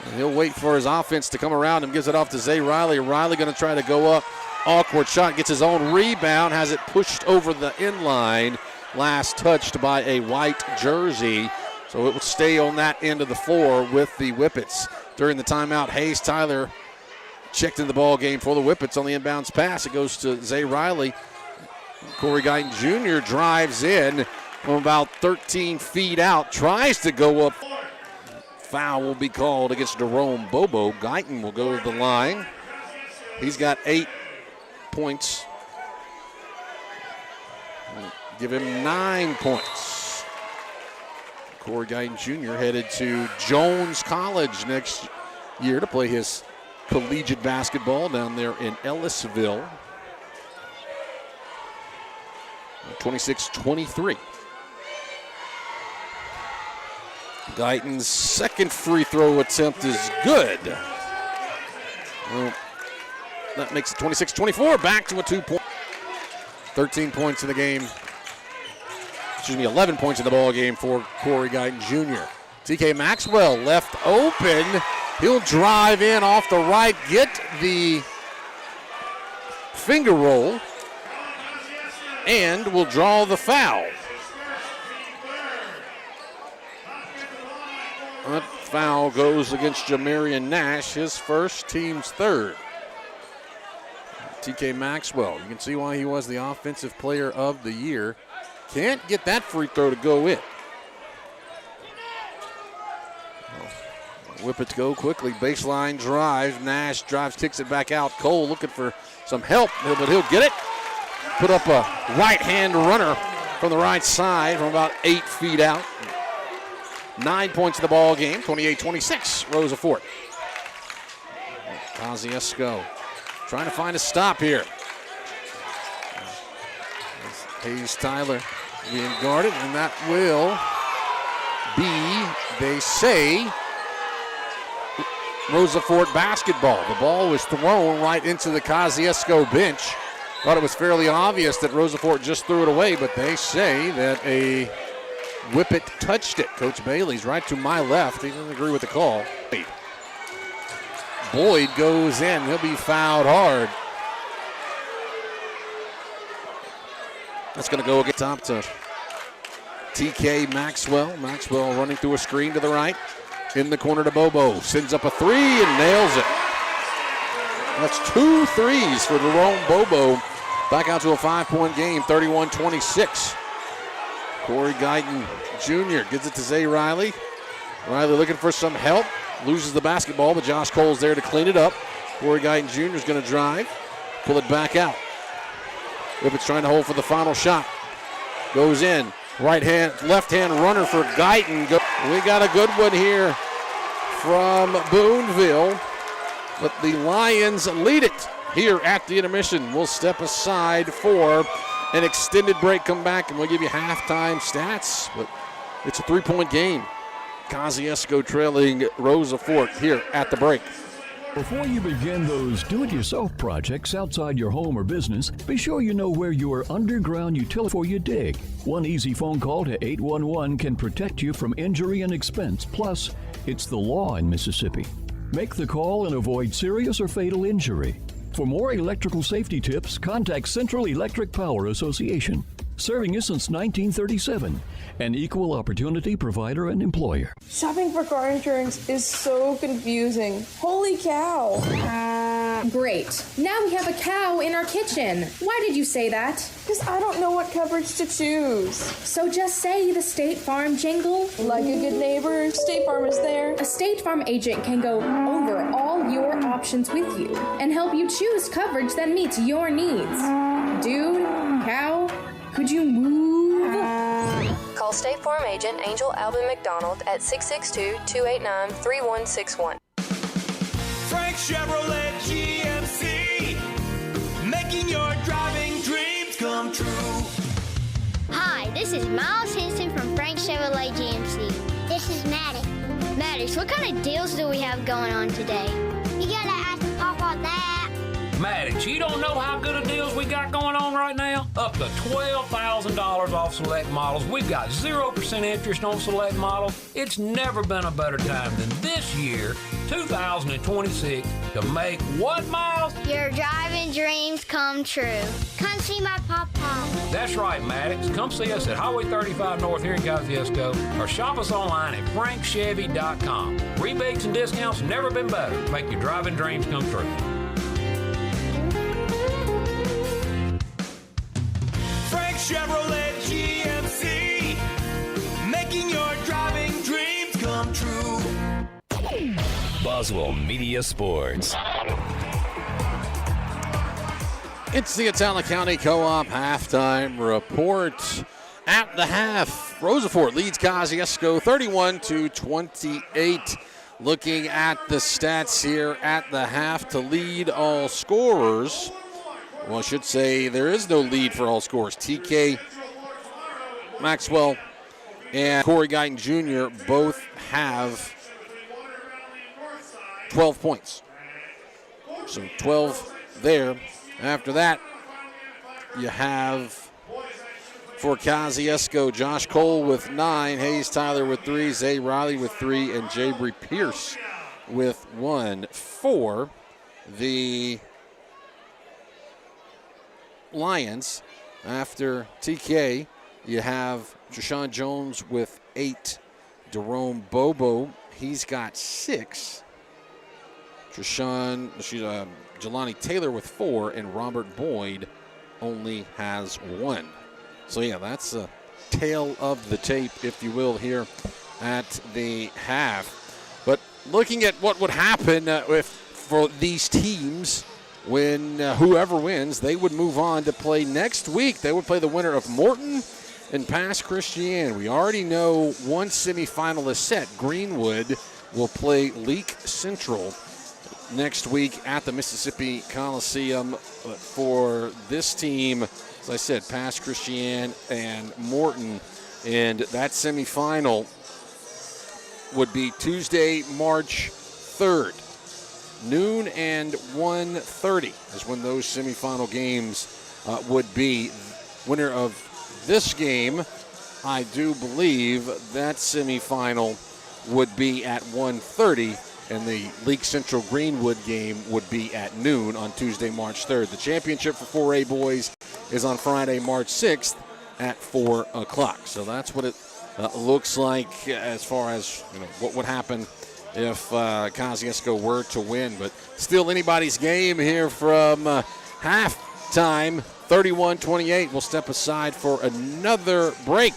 And he'll wait for his offense to come around and gives it off to Zay Riley. Riley going to try to go up. Awkward shot, gets his own rebound, has it pushed over the inline. Last touched by a white jersey. So it will stay on that end of the floor with the Whippets. During the timeout, Hayes Tyler checked in the ball game for the Whippets on the inbounds pass. It goes to Zay Riley. Corey Guyton Jr. drives in from about 13 feet out, tries to go up. Foul will be called against Jerome Bobo. Guyton will go to the line. He's got 8 points. Give him 9 points. Corey Guyton Jr. headed to Jones College next year to play his collegiate basketball down there in Ellisville. 26-23. Guyton's second free throw attempt is good. Well, that makes it 26-24. Back to a 2-point. 13 points in the game. 11 points in the ball game for Corey Guyton Jr. TK Maxwell left open. He'll drive in off the right, get the finger roll, and will draw the foul. That foul goes against Jamarian Nash, his first, team's third. TK Maxwell, you can see why he was the offensive player of the year. Can't get that free throw to go in. Whippets go quickly, baseline drive. Nash drives, kicks it back out. Cole looking for some help, but he'll get it. Put up a right-hand runner from the right side from about 8 feet out. 9 points in the ball game, 28-26, Rosa Fort. Kosciusko trying to find a stop here. Hayes Tyler being guarded, and that will be, they say, Rosa Fort basketball. The ball was thrown right into the Kosciusko bench. Thought it was fairly obvious that Rosa Fort just threw it away, but they say that a Whippet touched it. Coach Bailey's right to my left. He doesn't agree with the call. Boyd goes in. He'll be fouled hard. That's going to go get top to TK Maxwell. Maxwell running through a screen to the right. In the corner to Bobo. Sends up a three and nails it. That's 2 threes for Jerome Bobo. Back out to a 5-point game, 31-26. Corey Guyton Jr. gives it to Zay Riley. Riley looking for some help. Loses the basketball, but Josh Cole's there to clean it up. Corey Guyton Jr. is going to drive. Pull it back out. Whippets trying to hold for the final shot. Goes in. Left-hand runner for Guyton. We got a good one here from Boonville. But the Lions lead it here at the intermission. We'll step aside for an extended break, come back, and we'll give you halftime stats. But it's a 3-point game. Kosciusko trailing Rosa Fort here at the break. Before you begin those do-it-yourself projects outside your home or business, be sure you know where your underground utility before you dig. One easy phone call to 811 can protect you from injury and expense. Plus, it's the law in Mississippi. Make the call and avoid serious or fatal injury. For more electrical safety tips, contact Central Electric Power Association. serving you since 1937. An equal opportunity provider and employer. Shopping for car insurance is so confusing. Holy cow. Great. Now we have a cow in our kitchen. Why did you say that? Because I don't know what coverage to choose. So just say the State Farm jingle. Like a good neighbor, State Farm is there. A State Farm agent can go over all your options with you and help you choose coverage that meets your needs. Dude, cow, could you move? Call State Farm agent Angel Alvin McDonald at 662-289-3161. Frank Chevrolet GMC, making your driving dreams come true. Hi, this is Miles Henson from Frank Chevrolet GMC. This is Maddox. Maddox, what kind of deals do we have going on today? You gotta ask Papa that. Maddox, you don't know how good of deals we got going on right now? Up to $12,000 off select models. We've got 0% interest on select models. It's never been a better time than this year, 2026, to make what, Miles? Your driving dreams come true. Come see my Papa. That's right, Maddox. Come see us at Highway 35 North here in Kosciusko or shop us online at frankchevy.com. Rebates and discounts have never been better. Make your driving dreams come true. Frank Chevrolet GMC, making your driving dreams come true. Boswell Media Sports. It's the Atala County Co-op halftime report. At the half, Rosa Fort leads Kosciusko 31-28. Looking at the stats here at the half to lead all scorers. Well, I should say there is no lead for all scorers. TK Maxwell and Corey Guyton Jr. both have 12 points. So 12 there. After that, you have for Kosciusko, Josh Cole with 9, Hayes Tyler with 3, Zay Riley with 3, and Jabry Pierce with 1. For the Lions, after TK, you have Jashawn Jones with 8, Jerome Bobo, he's got 6. Jelani Taylor with 4, and Robert Boyd only has 1. So, yeah, that's a tail of the tape, if you will, here at the half. But looking at what would happen for these teams when whoever wins, they would move on to play next week. They would play the winner of Morton and Pass Christian. We already know one semifinalist set. Greenwood will play Leake Central next week at the Mississippi Coliseum. But for this team, as I said, Pass Christian and Morton, and that semifinal would be Tuesday, March 3rd. Noon and 1:30 is when those semifinal games would be. Winner of this game, I do believe that semifinal would be at 1:30, and the Leake Central Greenwood game would be at noon on Tuesday, March 3rd. The championship for 4A boys is on Friday, March 6th at 4 o'clock. So that's what it looks like as far as what would happen if Kosciusko were to win. But still anybody's game here from halftime, 31-28. We'll step aside for another break.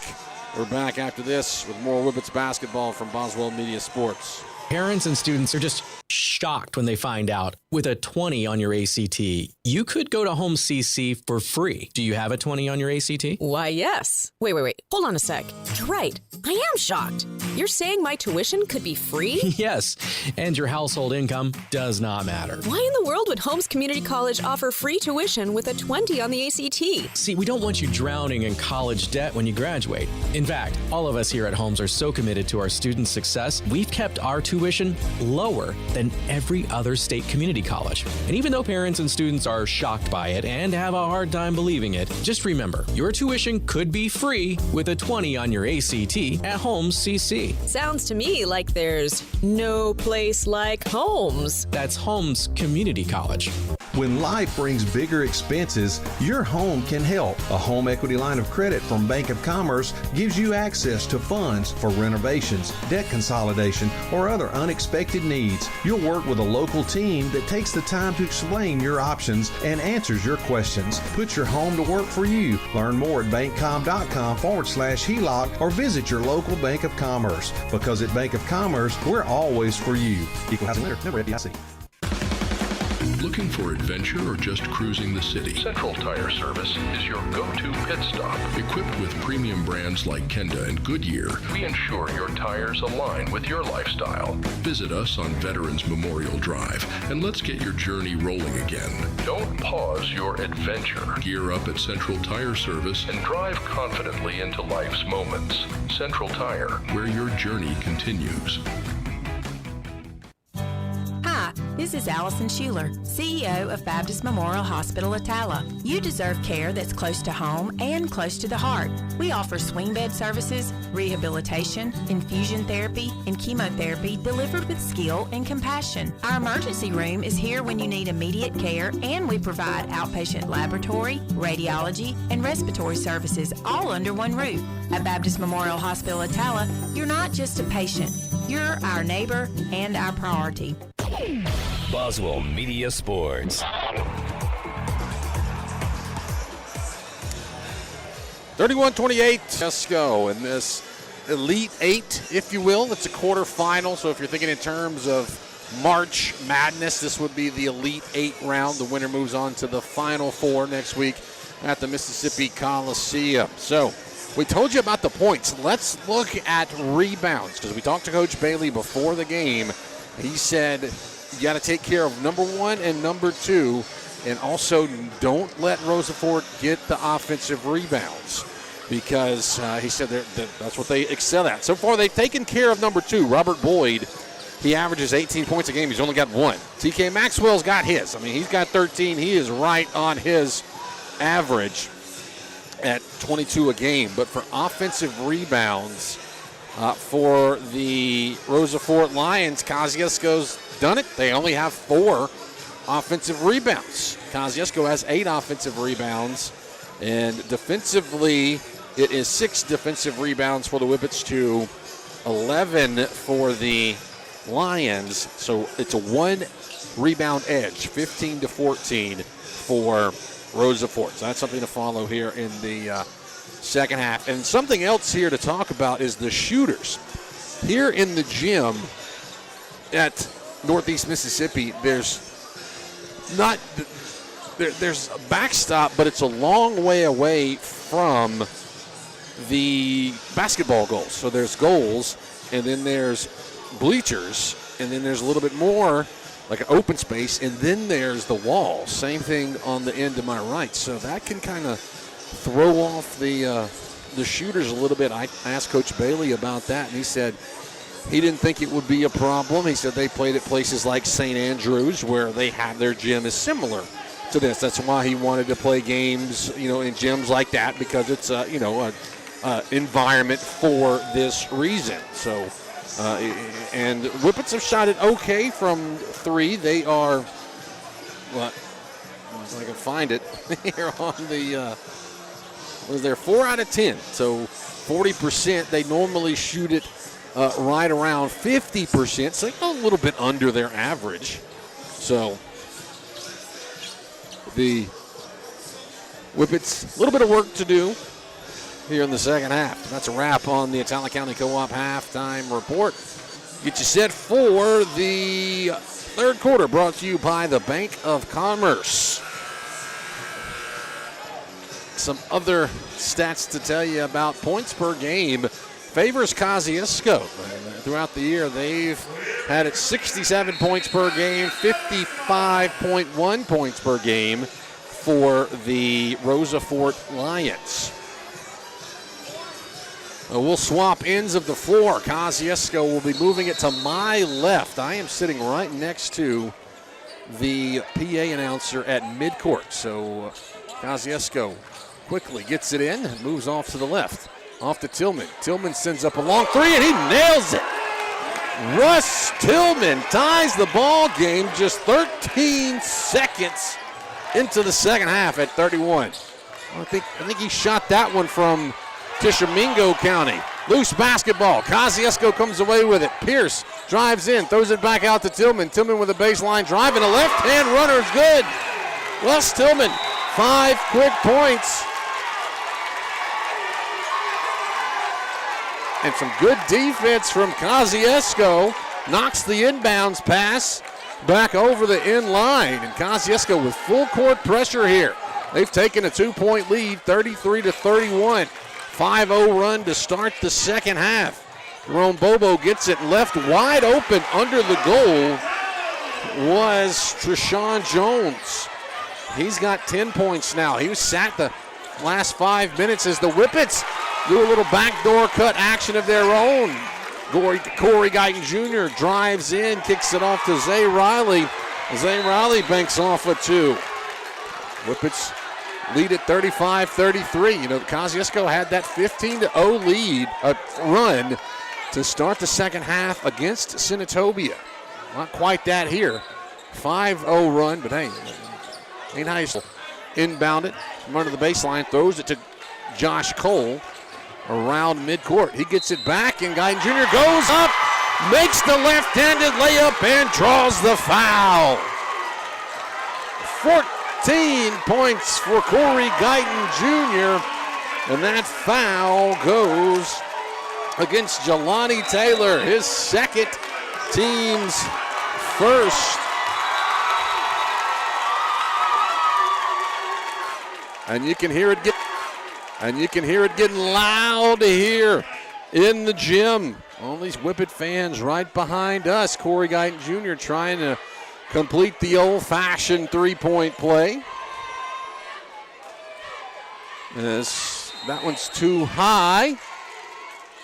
We're back after this with more Whippets basketball from Boswell Media Sports. Parents and students are just shocked when they find out with a 20 on your ACT, you could go to Home CC for free. Do you have a 20 on your ACT? Why, yes. Wait. Hold on a sec. You're right. I am shocked. You're saying my tuition could be free? Yes, and your household income does not matter. Why in the world would Holmes Community College offer free tuition with a 20 on the ACT? See, we don't want you drowning in college debt when you graduate. In fact, all of us here at Holmes are so committed to our students' success, we've kept our tuition lower than every other state community college. And even though parents and students are shocked by it and have a hard time believing it, just remember, your tuition could be free with a 20 on your ACT at Holmes CC. Sounds to me like there's no place like Holmes. That's Holmes Community College. When life brings bigger expenses, your home can help. A home equity line of credit from Bank of Commerce gives you access to funds for renovations, debt consolidation, or other unexpected needs. You'll work with a local team that takes the time to explain your options and answers your questions. Put your home to work for you. Learn more at bankcom.com/HELOC or visit your local Bank of Commerce. Because at Bank of Commerce, we're always for you. Equal housing lender, member FDIC. Looking for adventure or just cruising the city? Central Tire Service is your go-to pit stop. Equipped with premium brands like Kenda and Goodyear, we ensure your tires align with your lifestyle. Visit us on Veterans Memorial Drive and let's get your journey rolling again. Don't pause your adventure. Gear up at Central Tire Service and drive confidently into life's moments. Central Tire, where your journey continues. Hi, this is Allison Schuler, CEO of Baptist Memorial Hospital Attala. You deserve care that's close to home and close to the heart. We offer swing bed services, rehabilitation, infusion therapy, and chemotherapy delivered with skill and compassion. Our emergency room is here when you need immediate care, and we provide outpatient laboratory, radiology, and respiratory services all under one roof. At Baptist Memorial Hospital Attala, you're not just a patient, you're our neighbor and our priority. Boswell Media Sports. 31-28, let's go. In this Elite Eight, if you will, it's a quarterfinal. So if you're thinking in terms of March Madness, this would be the Elite Eight round. The winner moves on to the Final Four next week at the Mississippi Coliseum. So we told you about the points. Let's look at rebounds, because we talked to Coach Bailey before the game. He said you got to take care of number one and number two, and also don't let Rosa Fort get the offensive rebounds, because he said that's what they excel at. So far, they've taken care of number two, Robert Boyd. He averages 18 points a game. He's only got one. TK Maxwell's got his. I mean, he's got 13. He is right on his average at 22 a game. But for offensive rebounds, for the Rosa Fort Lions, Kosciusko's done it. They only have 4 offensive rebounds. Kosciusko has 8 offensive rebounds. And defensively, it is 6 defensive rebounds for the Whippets to 11 for the Lions. So it's a 1 rebound edge, 15-14 for Rosa Fort. So that's something to follow here in the second half. And something else here to talk about is the shooters. Here in the gym at Northeast Mississippi, there's a backstop, but it's a long way away from the basketball goals. So there's goals, and then there's bleachers, and then there's a little bit more like an open space, and then there's the wall. Same thing on the end to my right. So that can kind of throw off the shooters a little bit. I asked Coach Bailey about that, and he said he didn't think it would be a problem. He said they played at places like St. Andrews, where they have their gym is similar to this. That's why he wanted to play games, in gyms like that, because it's a environment for this reason. So, and Whippets have shot it okay from 3. They are, if I can find it here on the, was there 4 out of 10? So 40%. They normally shoot it right around 50%, so a little bit under their average. So the Whippets, a little bit of work to do here in the second half. That's a wrap on the Attala County Co-op halftime report. Get you set for the third quarter, brought to you by the Bank of Commerce. Some other stats to tell you about. Points per game favors Kosciusko. Throughout the year, they've had it 67 points per game, 55.1 points per game for the Rosa Fort Lions. We'll swap ends of the floor. Kosciusko will be moving it to my left. I am sitting right next to the PA announcer at midcourt. So Kosciusko quickly gets it in, moves off to the left. Off to Tillman. Tillman sends up a long 3, and he nails it. Russ Tillman ties the ball game. Just 13 seconds into the second half at 31. I think he shot that one from Tishomingo County. Loose basketball. Kosciusko comes away with it. Pierce drives in, throws it back out to Tillman. Tillman with a baseline drive, and a left-hand runner is good. Wes Tillman, 5 quick points. And some good defense from Kosciusko. Knocks the inbounds pass back over the end line. And Kosciusko with full court pressure here. They've taken a 2-point lead, 33-31. 5-0 run to start the second half. Jerome Bobo gets it left wide open under the goal was Treshawn Jones. He's got 10 points now. He was sat the last 5 minutes as the Whippets do a little backdoor cut action of their own. Corey Guyton Jr. drives in, kicks it off to Zay Riley. Zay Riley banks off a 2. Whippets lead at 35-33. You know, Kosciusko had that 15-0 lead, run to start the second half against Senatobia. Not quite that here. 5-0 run, but hey, ain't high school. Inbounded from under the baseline, throws it to Josh Cole around midcourt. He gets it back, and Guyton Jr. goes up, makes the left-handed layup, and draws the foul. 14 points for Corey Guyton Jr., and that foul goes against Jelani Taylor, his second, team's first. And you can hear it getting loud here in the gym. All these Whippet fans right behind us. Corey Guyton Jr. trying to complete the old-fashioned three-point play. That one's too high.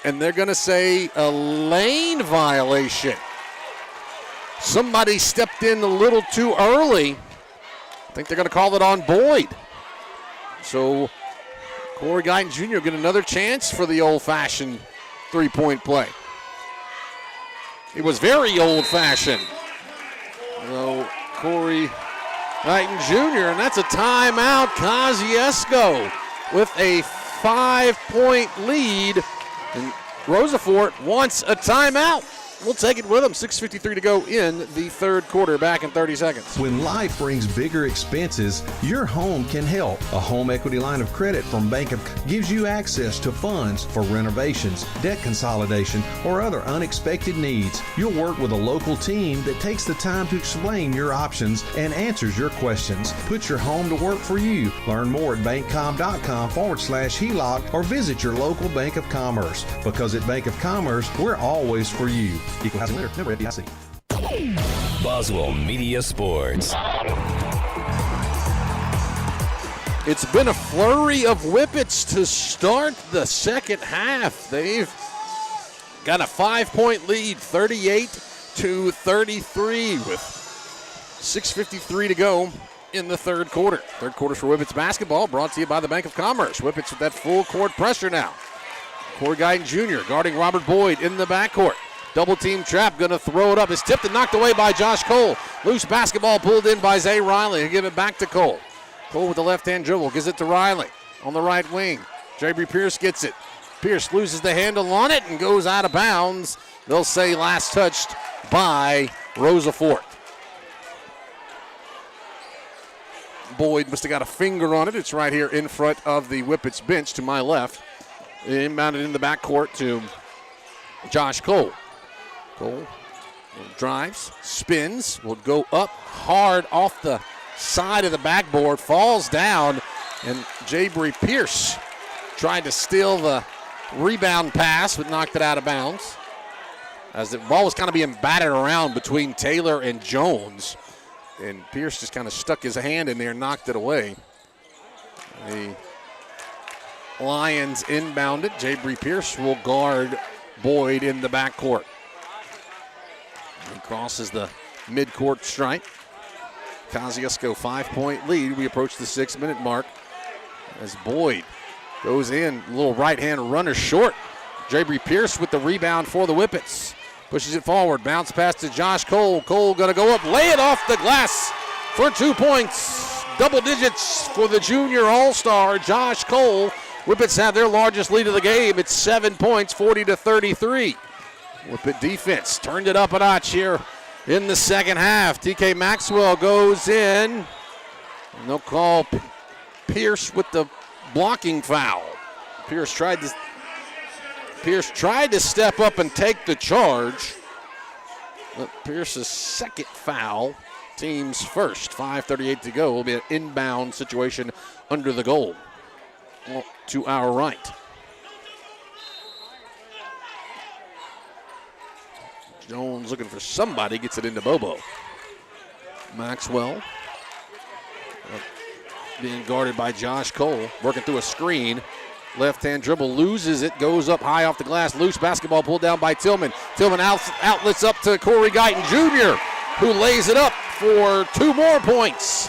And they're going to say a lane violation. Somebody stepped in a little too early. I think they're going to call it on Boyd. So Corey Guyton Jr. get another chance for the old-fashioned three-point play. It was very old-fashioned. So Corey Guyton Jr., and that's a timeout. Kosciusko with a 5-point lead. And Rosa Fort wants a timeout. We'll take it with them. 6:53 to go in the third quarter. Back in 30 seconds. When life brings bigger expenses, your home can help. A home equity line of credit from Bank of gives you access to funds for renovations, debt consolidation, or other unexpected needs. You'll work with a local team that takes the time to explain your options and answers your questions. Put your home to work for you. Learn more at bankcom.com/HELOC or visit your local Bank of Commerce. Because at Bank of Commerce, we're always for you. Equal housing lender, member FDIC. Boswell Media Sports. It's been a flurry of Whippets to start the second half. They've got a 5-point lead, 38-33 with 6:53 to go in the third quarter. Third quarter for Whippets basketball brought to you by the Bank of Commerce. Whippets with that full court pressure now. Corey Guyton Jr. guarding Robert Boyd in the backcourt. Double team trap, gonna throw it up. It's tipped and knocked away by Josh Cole. Loose basketball pulled in by Zay Riley. He'll give it back to Cole. Cole with the left-hand dribble, gives it to Riley on the right wing. Jabry Pierce gets it. Pierce loses the handle on it and goes out of bounds. They'll say last touched by Rosa Fort. Boyd must have got a finger on it. It's right here in front of the Whippets bench to my left. Inbounded in the backcourt to Josh Cole. Cole drives, spins, will go up hard off the side of the backboard, falls down, and Jabry Pierce tried to steal the rebound pass, but knocked it out of bounds. As the ball was kind of being batted around between Taylor and Jones, and Pierce just kind of stuck his hand in there and knocked it away. The Lions inbounded. Jabry Pierce will guard Boyd in the backcourt. He crosses the midcourt stripe. Kosciusko 5-point lead. We approach the 6-minute mark as Boyd goes in. A little right-hand runner short. Jabry Pierce with the rebound for the Whippets. Pushes it forward. Bounce pass to Josh Cole. Cole going to go up, lay it off the glass for 2 points. double digits for the junior all-star, Josh Cole. Whippets have their largest lead of the game. It's 7 points, 40-33. Whippet defense turned it up a notch here in the second half. TK Maxwell goes in. And they'll call Pierce with the blocking foul. Pierce tried to step up and take the charge. But Pierce's second foul, team's first. 5:38 to go. Will be an inbound situation under the goal to our right. Jones looking for somebody, gets it into Bobo. Maxwell being guarded by Josh Cole, working through a screen. Left-hand dribble, loses it, goes up high off the glass. Loose basketball pulled down by Tillman. Tillman outlets up to Corey Guyton Jr., who lays it up for 2 more points.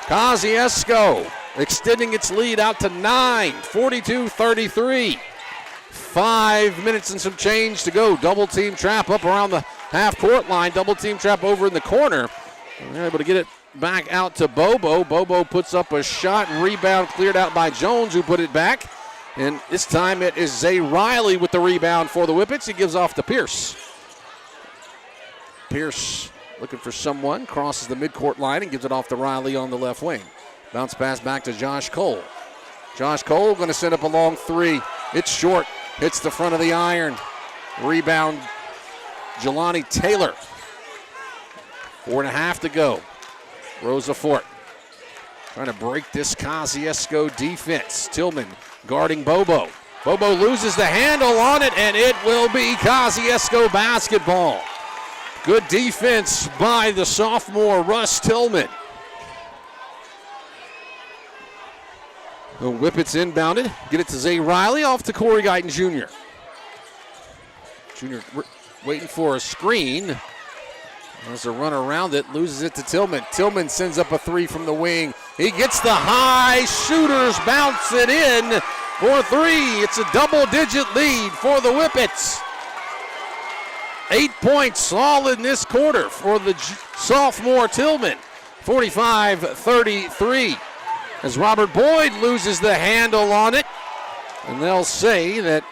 Kosciusko extending its lead out to 9, 42-33. 5 minutes and some change to go. Double team trap up around the half-court line. Double team trap over in the corner. And they're able to get it back out to Bobo. Bobo puts up a shot. Rebound cleared out by Jones, who put it back. And this time it is Zay Riley with the rebound for the Whippets. He gives off to Pierce. Pierce looking for someone. Crosses the midcourt line and gives it off to Riley on the left wing. Bounce pass back to Josh Cole. Josh Cole going to send up a long 3. It's short. Hits the front of the iron. Rebound, Jelani Taylor. 4.5 to go. Rosa Fort trying to break this Kosciusko defense. Tillman guarding Bobo. Bobo loses the handle on it, and it will be Kosciusko basketball. Good defense by the sophomore Russ Tillman. The Whippets inbounded. Get it to Zay Riley, off to Corey Guyton Jr. Jr. waiting for a screen. There's a run around it, loses it to Tillman. Tillman sends up a 3 from the wing. He gets the high, shooters bounce it in for 3. It's a double-digit lead for the Whippets. 8 points all in this quarter for the sophomore Tillman. 45-33. As Robert Boyd loses the handle on it, and they'll say that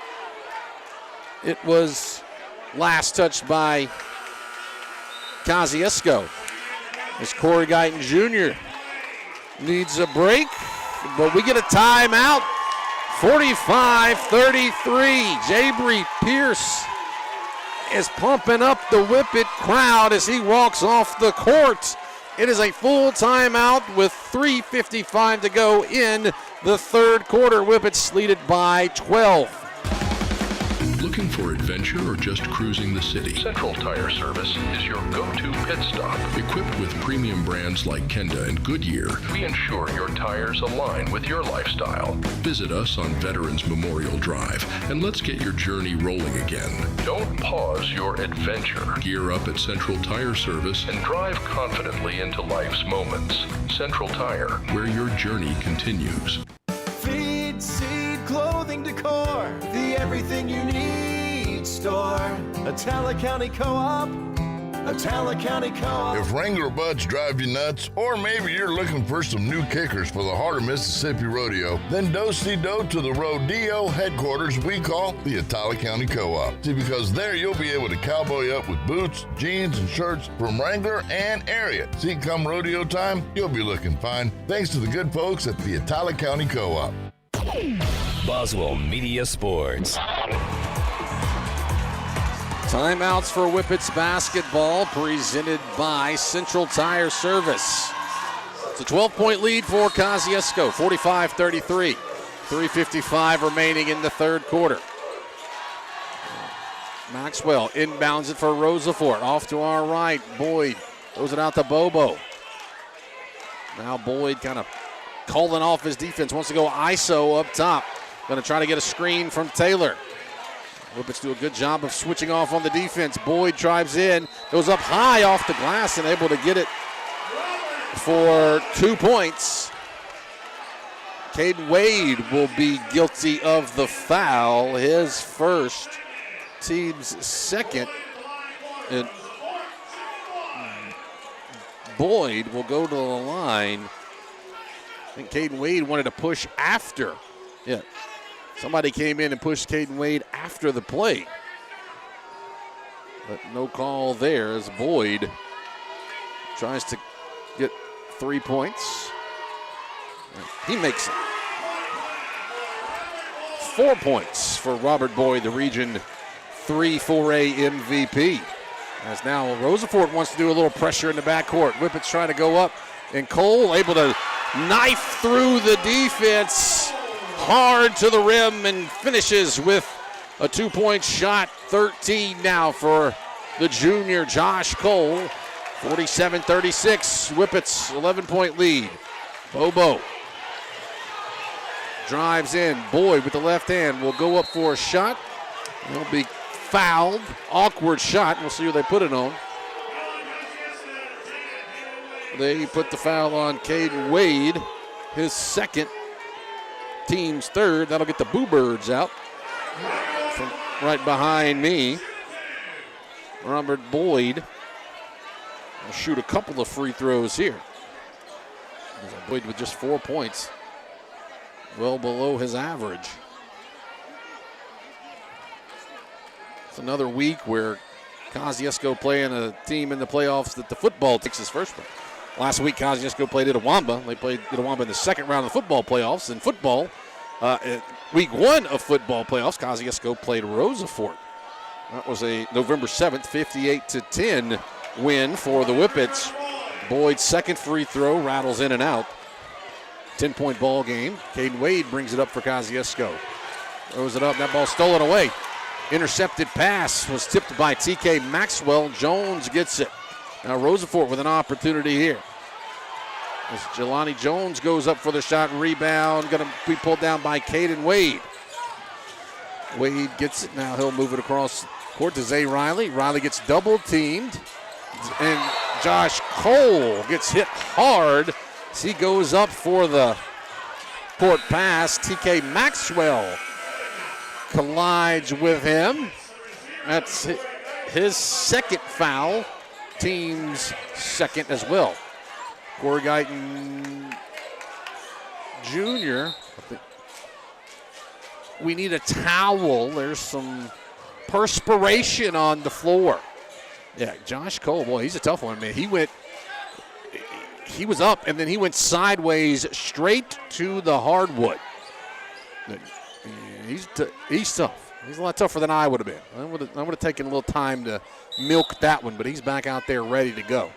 it was last touched by Kosciusko. As Corey Guyton Jr. needs a break, but we get a timeout. 45-33. Jabri Pierce is pumping up the Whippet crowd as he walks off the court. It is a full timeout with 3:55 to go in the third quarter. Whippets lead it by 12. Looking for adventure or just cruising the city? Central Tire Service is your go-to pit stop. Equipped with premium brands like Kenda and Goodyear, we ensure your tires align with your lifestyle. Visit us on Veterans Memorial Drive and let's get your journey rolling again. Don't pause your adventure. Gear up at Central Tire Service and drive confidently into life's moments. Central Tire, where your journey continues. Feed, seed, clothing, decor, the everything you need store. Atala County Co-op. Atala County Co-op. If Wrangler butts drive you nuts, or maybe you're looking for some new kickers for the Heart of Mississippi Rodeo, then do-si-do to the rodeo headquarters we call the Atala County Co-op. See, because there you'll be able to cowboy up with boots, jeans, and shirts from Wrangler and area. See, come rodeo time, you'll be looking fine, thanks to the good folks at the Atala County Co-op. Boswell Media Sports. Timeouts for Whippets basketball presented by Central Tire Service. It's a 12-point lead for Kosciusko, 45-33. 3:55 remaining in the third quarter. Maxwell inbounds it for Rosa Fort. Off to our right. Boyd throws it out to Bobo. Now Boyd kind of calling off his defense. Wants to go ISO up top. Going to try to get a screen from Taylor. Whippets do a good job of switching off on the defense. Boyd drives in, goes up high off the glass and able to get it for 2 points. Caden Wade will be guilty of the foul, his first, team's second. And Boyd will go to the line think Caden Wade wanted to push after. Yeah, somebody came in and pushed Caden Wade after the play. But no call there as Boyd tries to get 3 points. He makes it. 4 points for Robert Boyd, the Region 3 4A MVP. As now Rosa Fort wants to do a little pressure in the backcourt. Whippets trying to go up, and Cole able to knife through the defense hard to the rim and finishes with a 2-point shot. 13 now for the junior Josh Cole. 47-36, Whippets 11-point lead. Bobo drives in. Boyd with the left hand will go up for a shot. He'll be fouled. Awkward shot. We'll see who they put it on. They put the foul on Caden Wade, his second, team's third. That'll get the Boo Birds out from right behind me. Robert Boyd will shoot a couple of free throws here. Boyd with just 4 points, well below his average. It's another week where Kosciusko playing a team in the playoffs that the football takes his first round. Last week, Kosciusko played Itawamba. They played Itawamba in the second round of the football playoffs. In football, week 1 of football playoffs, Kosciusko played Rosa Fort. That was a November 7th, 58-10 win for the Whippets. Boyd's second free throw rattles in and out. 10-point ball game. Caden Wade brings it up for Kosciusko. Throws it up. That ball stolen away. Intercepted pass was tipped by TK Maxwell. Jones gets it. Now Rosa Fort with an opportunity here. As Jelani Jones goes up for the shot and rebound. Going to be pulled down by Caden Wade. Wade gets it. Now he'll move it across court to Zay Riley. Riley gets double teamed. And Josh Cole gets hit hard as he goes up for the court pass. TK Maxwell collides with him. That's his second foul. Team's second as well. Corey Guyton Jr. We need a towel. There's some perspiration on the floor. Yeah, Josh Cole, boy, he's a tough one, man. He was up, and then he went sideways straight to the hardwood. He's tough. He's a lot tougher than I would have been. I would have taken a little time to milk that one, but he's back out there ready to go.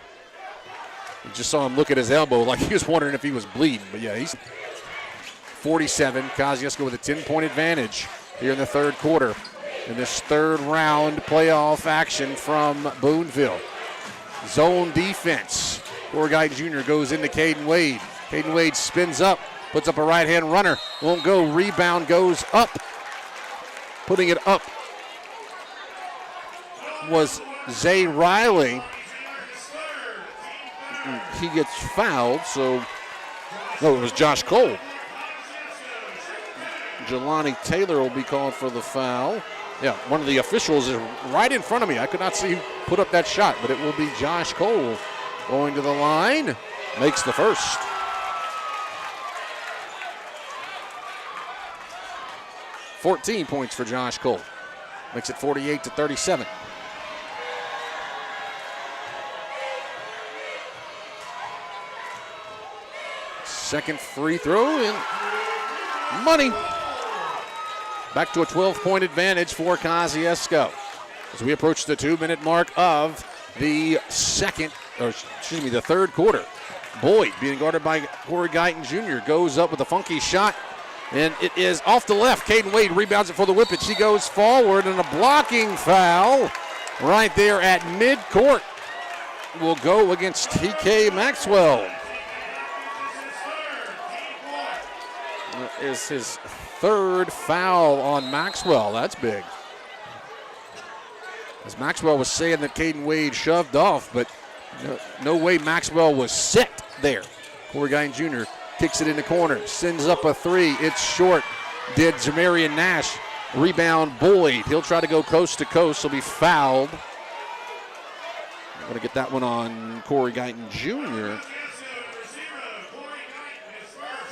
You just saw him look at his elbow like he was wondering if he was bleeding. But, yeah, he's 47. Kosciusko with a 10-point advantage here in the third quarter in this third round playoff action from Boonville. Zone defense. Corey Guyton Jr. goes into Caden Wade. Caden Wade spins up, puts up a right-hand runner. Won't go. Rebound goes up. Putting it up was Zay Riley. He gets fouled, so no, it was Josh Cole. Jelani Taylor will be called for the foul. Yeah, one of the officials is right in front of me. I could not see who put up that shot, but it will be Josh Cole going to the line. Makes the first. $14 points for Josh Cole. Makes it 48-37. Second free throw and money. Back to a 12-point advantage for Kosciusko. As we approach the 2-minute mark of the third quarter. Boyd being guarded by Corey Guyton Jr. goes up with a funky shot. And it is off the left. Caden Wade rebounds it for the Whippets. She goes forward, and a blocking foul right there at midcourt will go against TK Maxwell. That is his third foul on Maxwell. That's big. As Maxwell was saying that Caden Wade shoved off, but no way Maxwell was set there. Corey Guyton Jr. kicks it in the corner, sends up a three. It's short. Did Jamarian Nash. Rebound Boyd. He'll try to go coast to coast. He'll be fouled. I'm going to get that one on Corey Guyton Jr.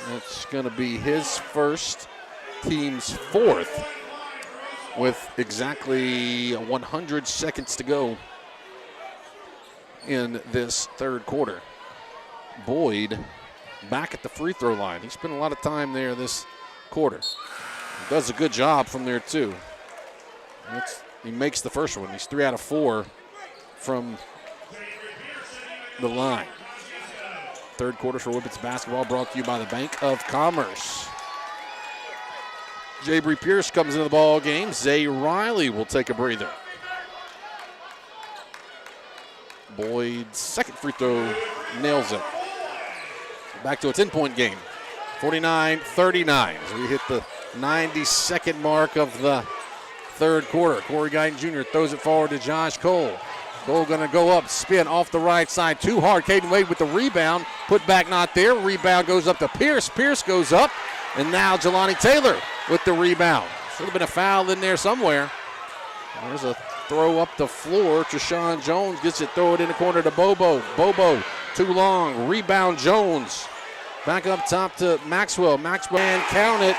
That's going to be his first, team's fourth, with exactly 100 seconds to go in this third quarter. Boyd back at the free throw line. He spent a lot of time there this quarter. He does a good job from there, too. He makes the first one. He's 3 out of 4 from the line. Third quarter for Whippets basketball brought to you by the Bank of Commerce. Jabry Pierce comes into the ball game. Zay Riley will take a breather. Boyd's second free throw nails it. Back to a 10-point game. 49-39 as we hit the 90-second mark of the third quarter. Corey Guyton Jr. throws it forward to Josh Cole. Cole going to go up, spin off the right side. Too hard. Caden Wade with the rebound. Put back not there. Rebound goes up to Pierce. Pierce goes up. And now Jelani Taylor with the rebound. Should have been a foul in there somewhere. There's a throw up the floor. Treshawn Jones gets it, throw it in the corner to Bobo. Bobo, too long. Rebound Jones. Back up top to Maxwell. Maxwell and count it.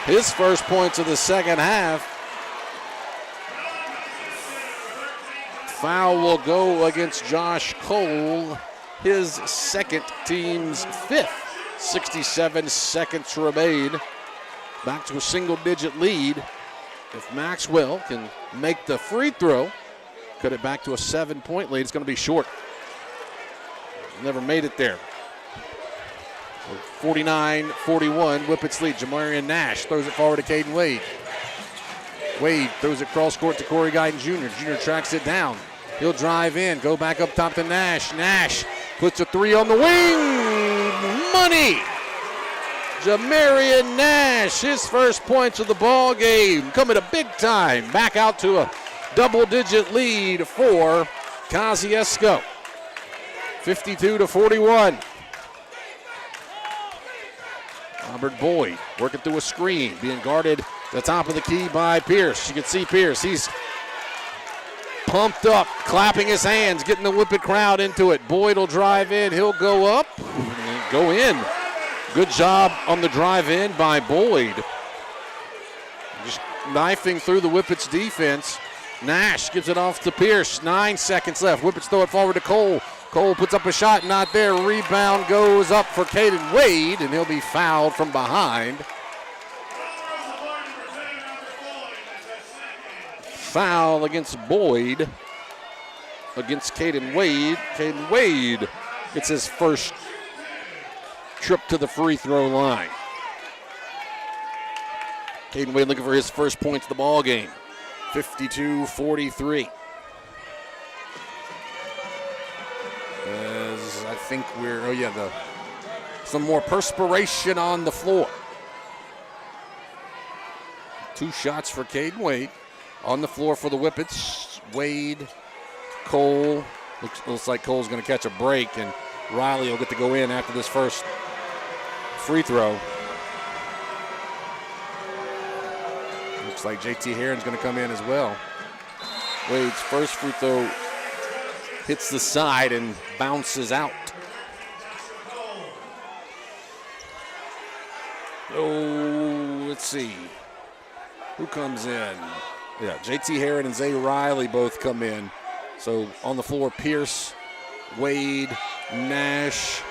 His first points of the second half. Foul will go against Josh Cole. His second, team's fifth. 67 seconds remain. Back to a single-digit lead. If Maxwell can make the free throw, cut it back to a 7-point lead. It's going to be short. Never made it there. 49-41, Whippets lead. Jamarian Nash throws it forward to Caden Wade. Wade throws it cross court to Corey Guyton Jr. Jr. tracks it down. He'll drive in, go back up top to Nash. Nash puts a three on the wing. Money! Jamarian Nash, his first points of the ball game, coming to big time. Back out to a double-digit lead for Kosciusko. 52-41. Robert Boyd working through a screen, being guarded at the top of the key by Pierce. You can see Pierce, he's pumped up, clapping his hands, getting the Whippet crowd into it. Boyd will drive in, he'll go up, and go in. Good job on the drive in by Boyd. Just knifing through the Whippets defense. Nash gives it off to Pierce, 9 seconds left. Whippets throw it forward to Cole. Cole puts up a shot, not there. Rebound goes up for Caden Wade, and he'll be fouled from behind. Foul against Boyd, against Caden Wade. Caden Wade gets his first trip to the free throw line. Caden Wade looking for his first points of the ball game. 52-43. As I think we're, some more perspiration on the floor. 2 shots for Caden Wade. On the floor for the Whippets, Wade, Cole. Looks like Cole's going to catch a break, and Riley will get to go in after this first free throw. Looks like JT Heron's going to come in as well. Wade's first free throw hits the side and bounces out. Oh, let's see. Who comes in? Yeah, JT Heron and Zay Riley both come in. So on the floor, Pierce, Wade, Nash,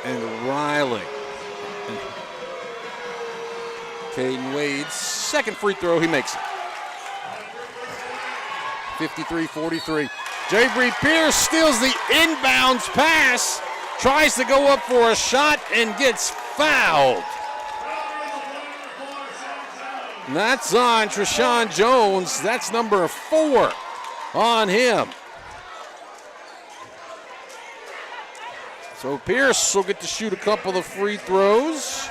and Riley. And Caden Wade's second free throw, he makes it. 53-43. Jabry Pierce steals the inbounds pass, tries to go up for a shot, and gets fouled. And that's on Treshawn Jones. That's number 4 on him. So Pierce will get to shoot a couple of free throws.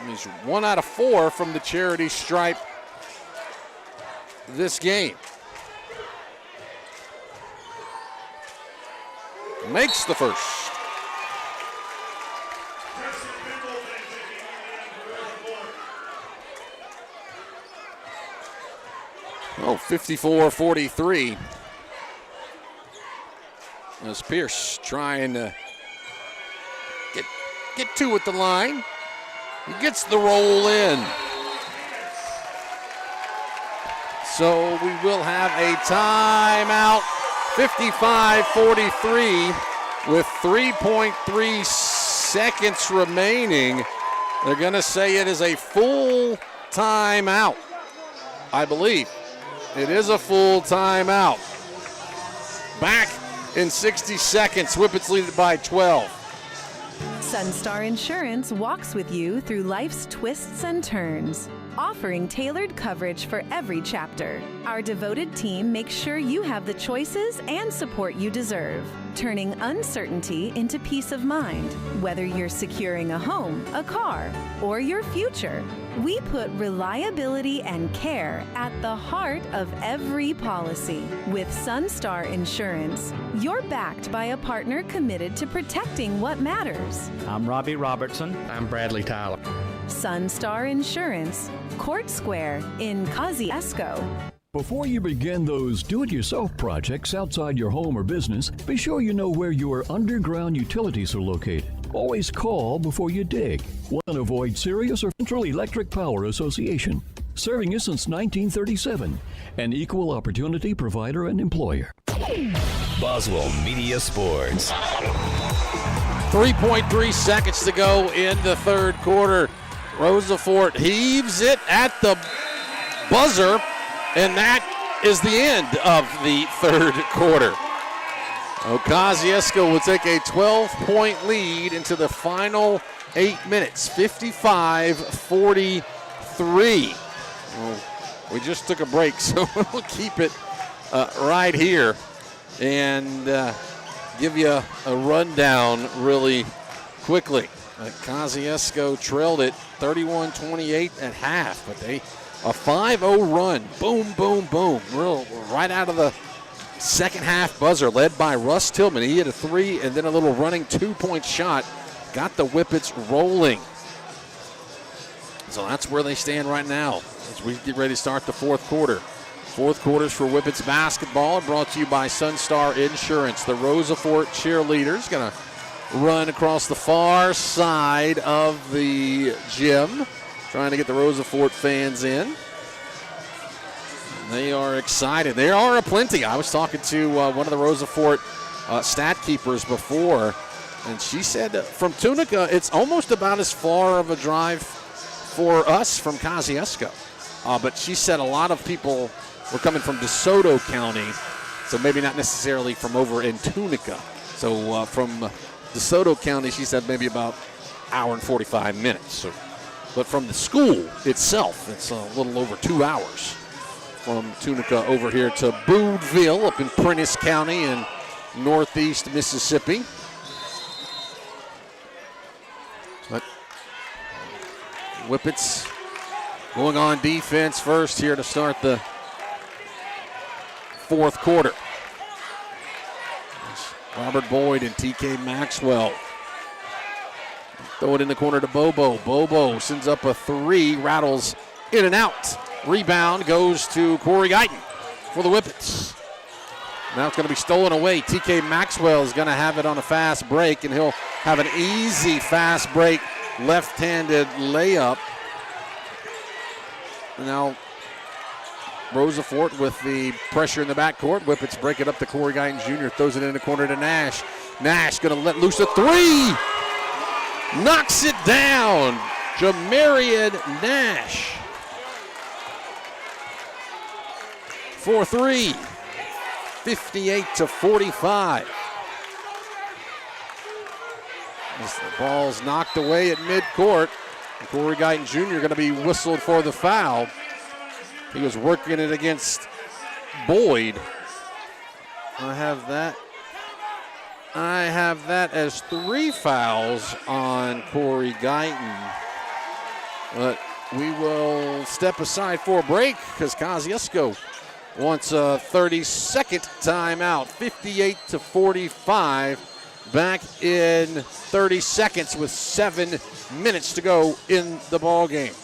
And he's 1 out of 4 from the charity stripe this game. Makes the first. Oh, 54-43. As Pierce trying to get two at the line. He gets the roll in. So we will have a timeout, 55-43 with 3.3 seconds remaining. They're going to say it is a full timeout, I believe. It is a full timeout. Back in 60 seconds, Whippets lead it by 12. Sunstar Insurance walks with you through life's twists and turns, offering tailored coverage for every chapter. Our devoted team makes sure you have the choices and support you deserve, turning uncertainty into peace of mind. Whether you're securing a home, a car, or your future, we put reliability and care at the heart of every policy. With Sunstar Insurance, you're backed by a partner committed to protecting what matters. I'm Robbie Robertson. I'm Bradley Tyler. Sunstar Insurance, Court Square in Kosciusko. Before you begin those do-it-yourself projects outside your home or business, be sure you know where your underground utilities are located. Always call before you dig. Want to avoid Sirius or Central Electric Power Association, serving you since 1937. An equal opportunity provider and employer. Boswell Media Sports. 3.3 seconds to go in the third quarter. Rosa Fort heaves it at the buzzer, and that is the end of the third quarter. Kosciusko will take a 12-point lead into the final 8 minutes, 55-43. Well, we just took a break, so we'll keep it right here and give you a rundown really quickly. Kosciusko trailed it 31-28 at half, but a 5-0 run. Boom, boom, boom. Right out of the second half buzzer, led by Russ Tillman. He hit a 3 and then a little running 2-point shot. Got the Whippets rolling. So that's where they stand right now as we get ready to start the fourth quarter. Fourth quarters for Whippets basketball brought to you by Sunstar Insurance. The Rosa Fort cheerleaders going to run across the far side of the gym, trying to get the Rosa Fort fans in. They are excited. There are aplenty. I was talking to one of the Rosa Fort stat keepers before, and she said from Tunica, it's almost about as far of a drive for us from Kosciusko. But she said a lot of people were coming from DeSoto County, so maybe not necessarily from over in Tunica. So from DeSoto County, she said maybe about an hour and 45 minutes. So, but from the school itself, it's a little over 2 hours from Tunica over here to Boudville up in Prentiss County in northeast Mississippi. But Whippets going on defense first here to start the fourth quarter. Robert Boyd and TK Maxwell. Throw it in the corner to Bobo. Bobo sends up a 3, rattles in and out. Rebound goes to Corey Guyton for the Whippets. Now it's going to be stolen away. TK Maxwell is going to have it on a fast break, and he'll have an easy fast break left-handed layup. Now Rosa Fort with the pressure in the backcourt. Whippets break it up to Corey Guyton Jr. Throws it in the corner to Nash. Nash going to let loose a 3. Knocks it down. Jamarian Nash. For 3. 58-45. As the ball's knocked away at midcourt. Corey Guyton Jr. going to be whistled for the foul. He was working it against Boyd. I have that as 3 fouls on Corey Guyton. But we will step aside for a break because Kosciusko wants a 30-second timeout. 58-45. Back in 30 seconds with 7 minutes to go in the ball game.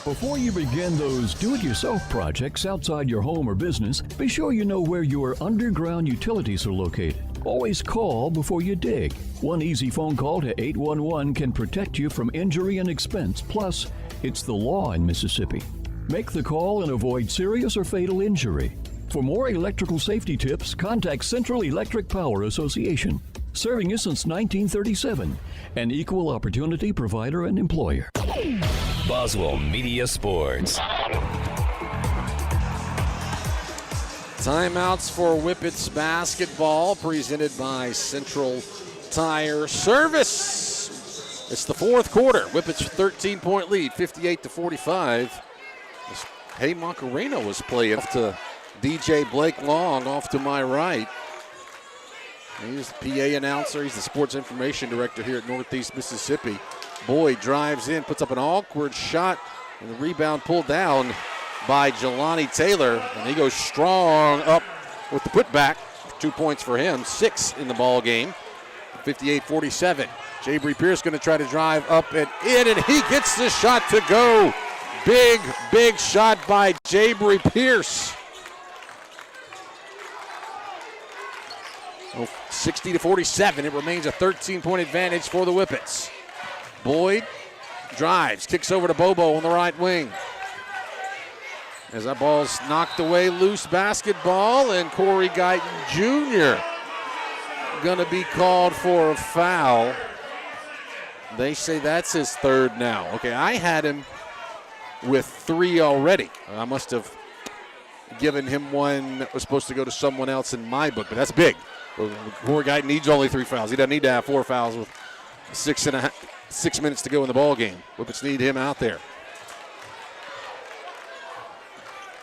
Before you begin those do-it-yourself projects outside your home or business, be sure you know where your underground utilities are located. Always call before you dig. One easy phone call to 811 can protect you from injury and expense. Plus, it's the law in Mississippi. Make the call and avoid serious or fatal injury. For more electrical safety tips, contact Central Electric Power Association, serving you since 1937, an equal opportunity provider and employer. Boswell Media Sports. Timeouts for Whippets basketball, presented by Central Tire Service. It's the fourth quarter. Whippets 13-point lead, 58-45. Hey Macarena was playing off to DJ Blake Long off to my right. He's the PA announcer. He's the sports information director here at Northeast Mississippi. Boyd drives in, puts up an awkward shot, and the rebound pulled down by Jelani Taylor. And he goes strong up with the putback. 2 points for him, 6 in the ball game. 58-47. Jabry Pierce going to try to drive up and in, and he gets the shot to go. Big shot by Jabry Pierce. 60-47. It remains a 13-point advantage for the Whippets. Boyd drives, kicks over to Bobo on the right wing. As that ball's knocked away, loose basketball, and Corey Guyton Jr. going to be called for a foul. They say that's his third now. Okay, I had him with 3 already. I must have given him one that was supposed to go to someone else in my book, but that's big. Corey Guyton needs only 3 fouls. He doesn't need to have 4 fouls with 6 minutes to go in the ball game. Whippets need him out there.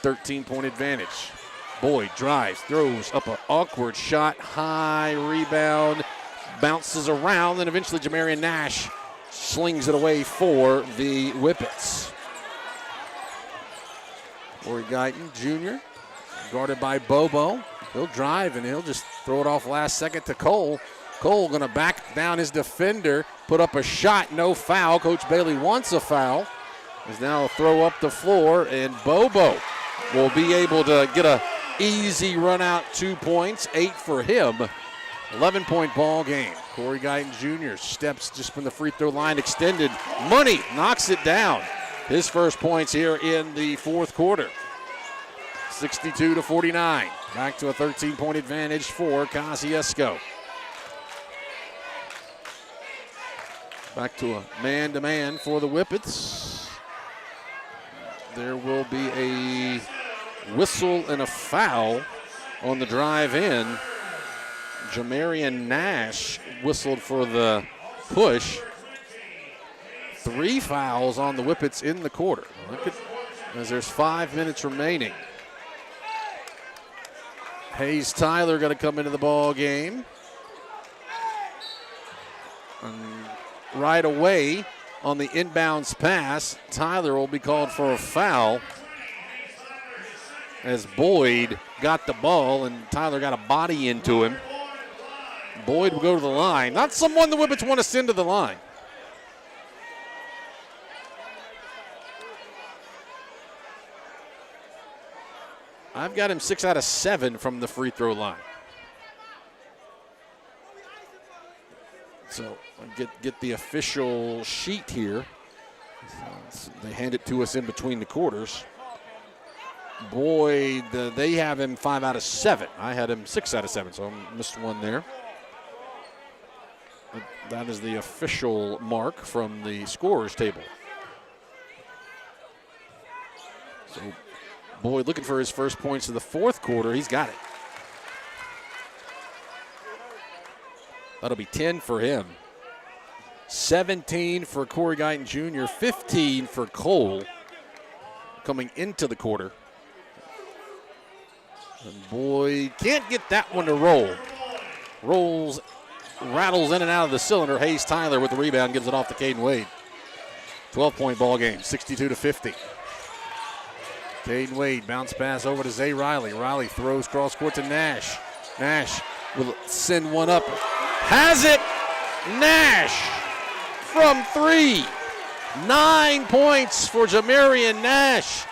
13-point advantage. Boyd drives, throws up an awkward shot, high rebound, bounces around, and eventually Jamarian Nash slings it away for the Whippets. Corey Guyton Jr., guarded by Bobo. He'll drive and he'll just throw it off last second to Cole. Cole going to back down his defender, put up a shot, no foul. Coach Bailey wants a foul. Is now throw up the floor, and Bobo will be able to get a easy run out, 2 points, 8 for him. 11-point ball game. Corey Guyton Jr. steps just from the free throw line, extended. Money knocks it down. His first points here in the fourth quarter. 62-49. Back to a 13-point advantage for Kosciusko. Back to a man-to-man for the Whippets. There will be a whistle and a foul on the drive in. Jamarian Nash whistled for the push. 3 fouls on the Whippets in the quarter. Look at, as there's 5 minutes remaining. Hayes Tyler going to come into the ball game. And right away on the inbounds pass, Tyler will be called for a foul as Boyd got the ball and Tyler got a body into him. Boyd will go to the line. Not someone the Whippets want to send to the line. I've got him 6 out of 7 from the free throw line. So I'll get the official sheet here. So they hand it to us in between the quarters. Boyd, they have him 5 out of 7. I had him 6 out of 7, so I missed one there. That is the official mark from the scorer's table. So Boyd looking for his first points of the fourth quarter. He's got it. That'll be 10 for him. 17 for Corey Guyton Jr., 15 for Cole coming into the quarter. And Boyd can't get that one to roll. Rattles in and out of the cylinder. Hayes Tyler with the rebound, gives it off to Caden Wade. 12-point ball game, 62-50. Caden Wade, bounce pass over to Zay Riley. Riley throws cross court to Nash. Nash will send one up. Has it. Nash from 3. 9 points for Jamarian Nash.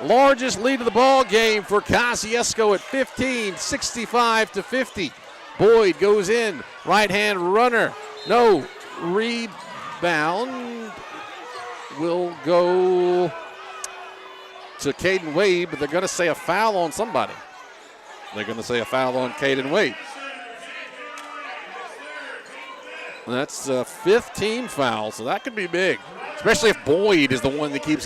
Largest lead of the ball game for Kosciusko at 15, 65-50. Boyd goes in, right-hand runner. No, rebound will go to Caden Wade, but they're going to say a foul on somebody. They're going to say a foul on Caden Wade. And that's the 5th team foul, so that could be big, especially if Boyd is the one that keeps getting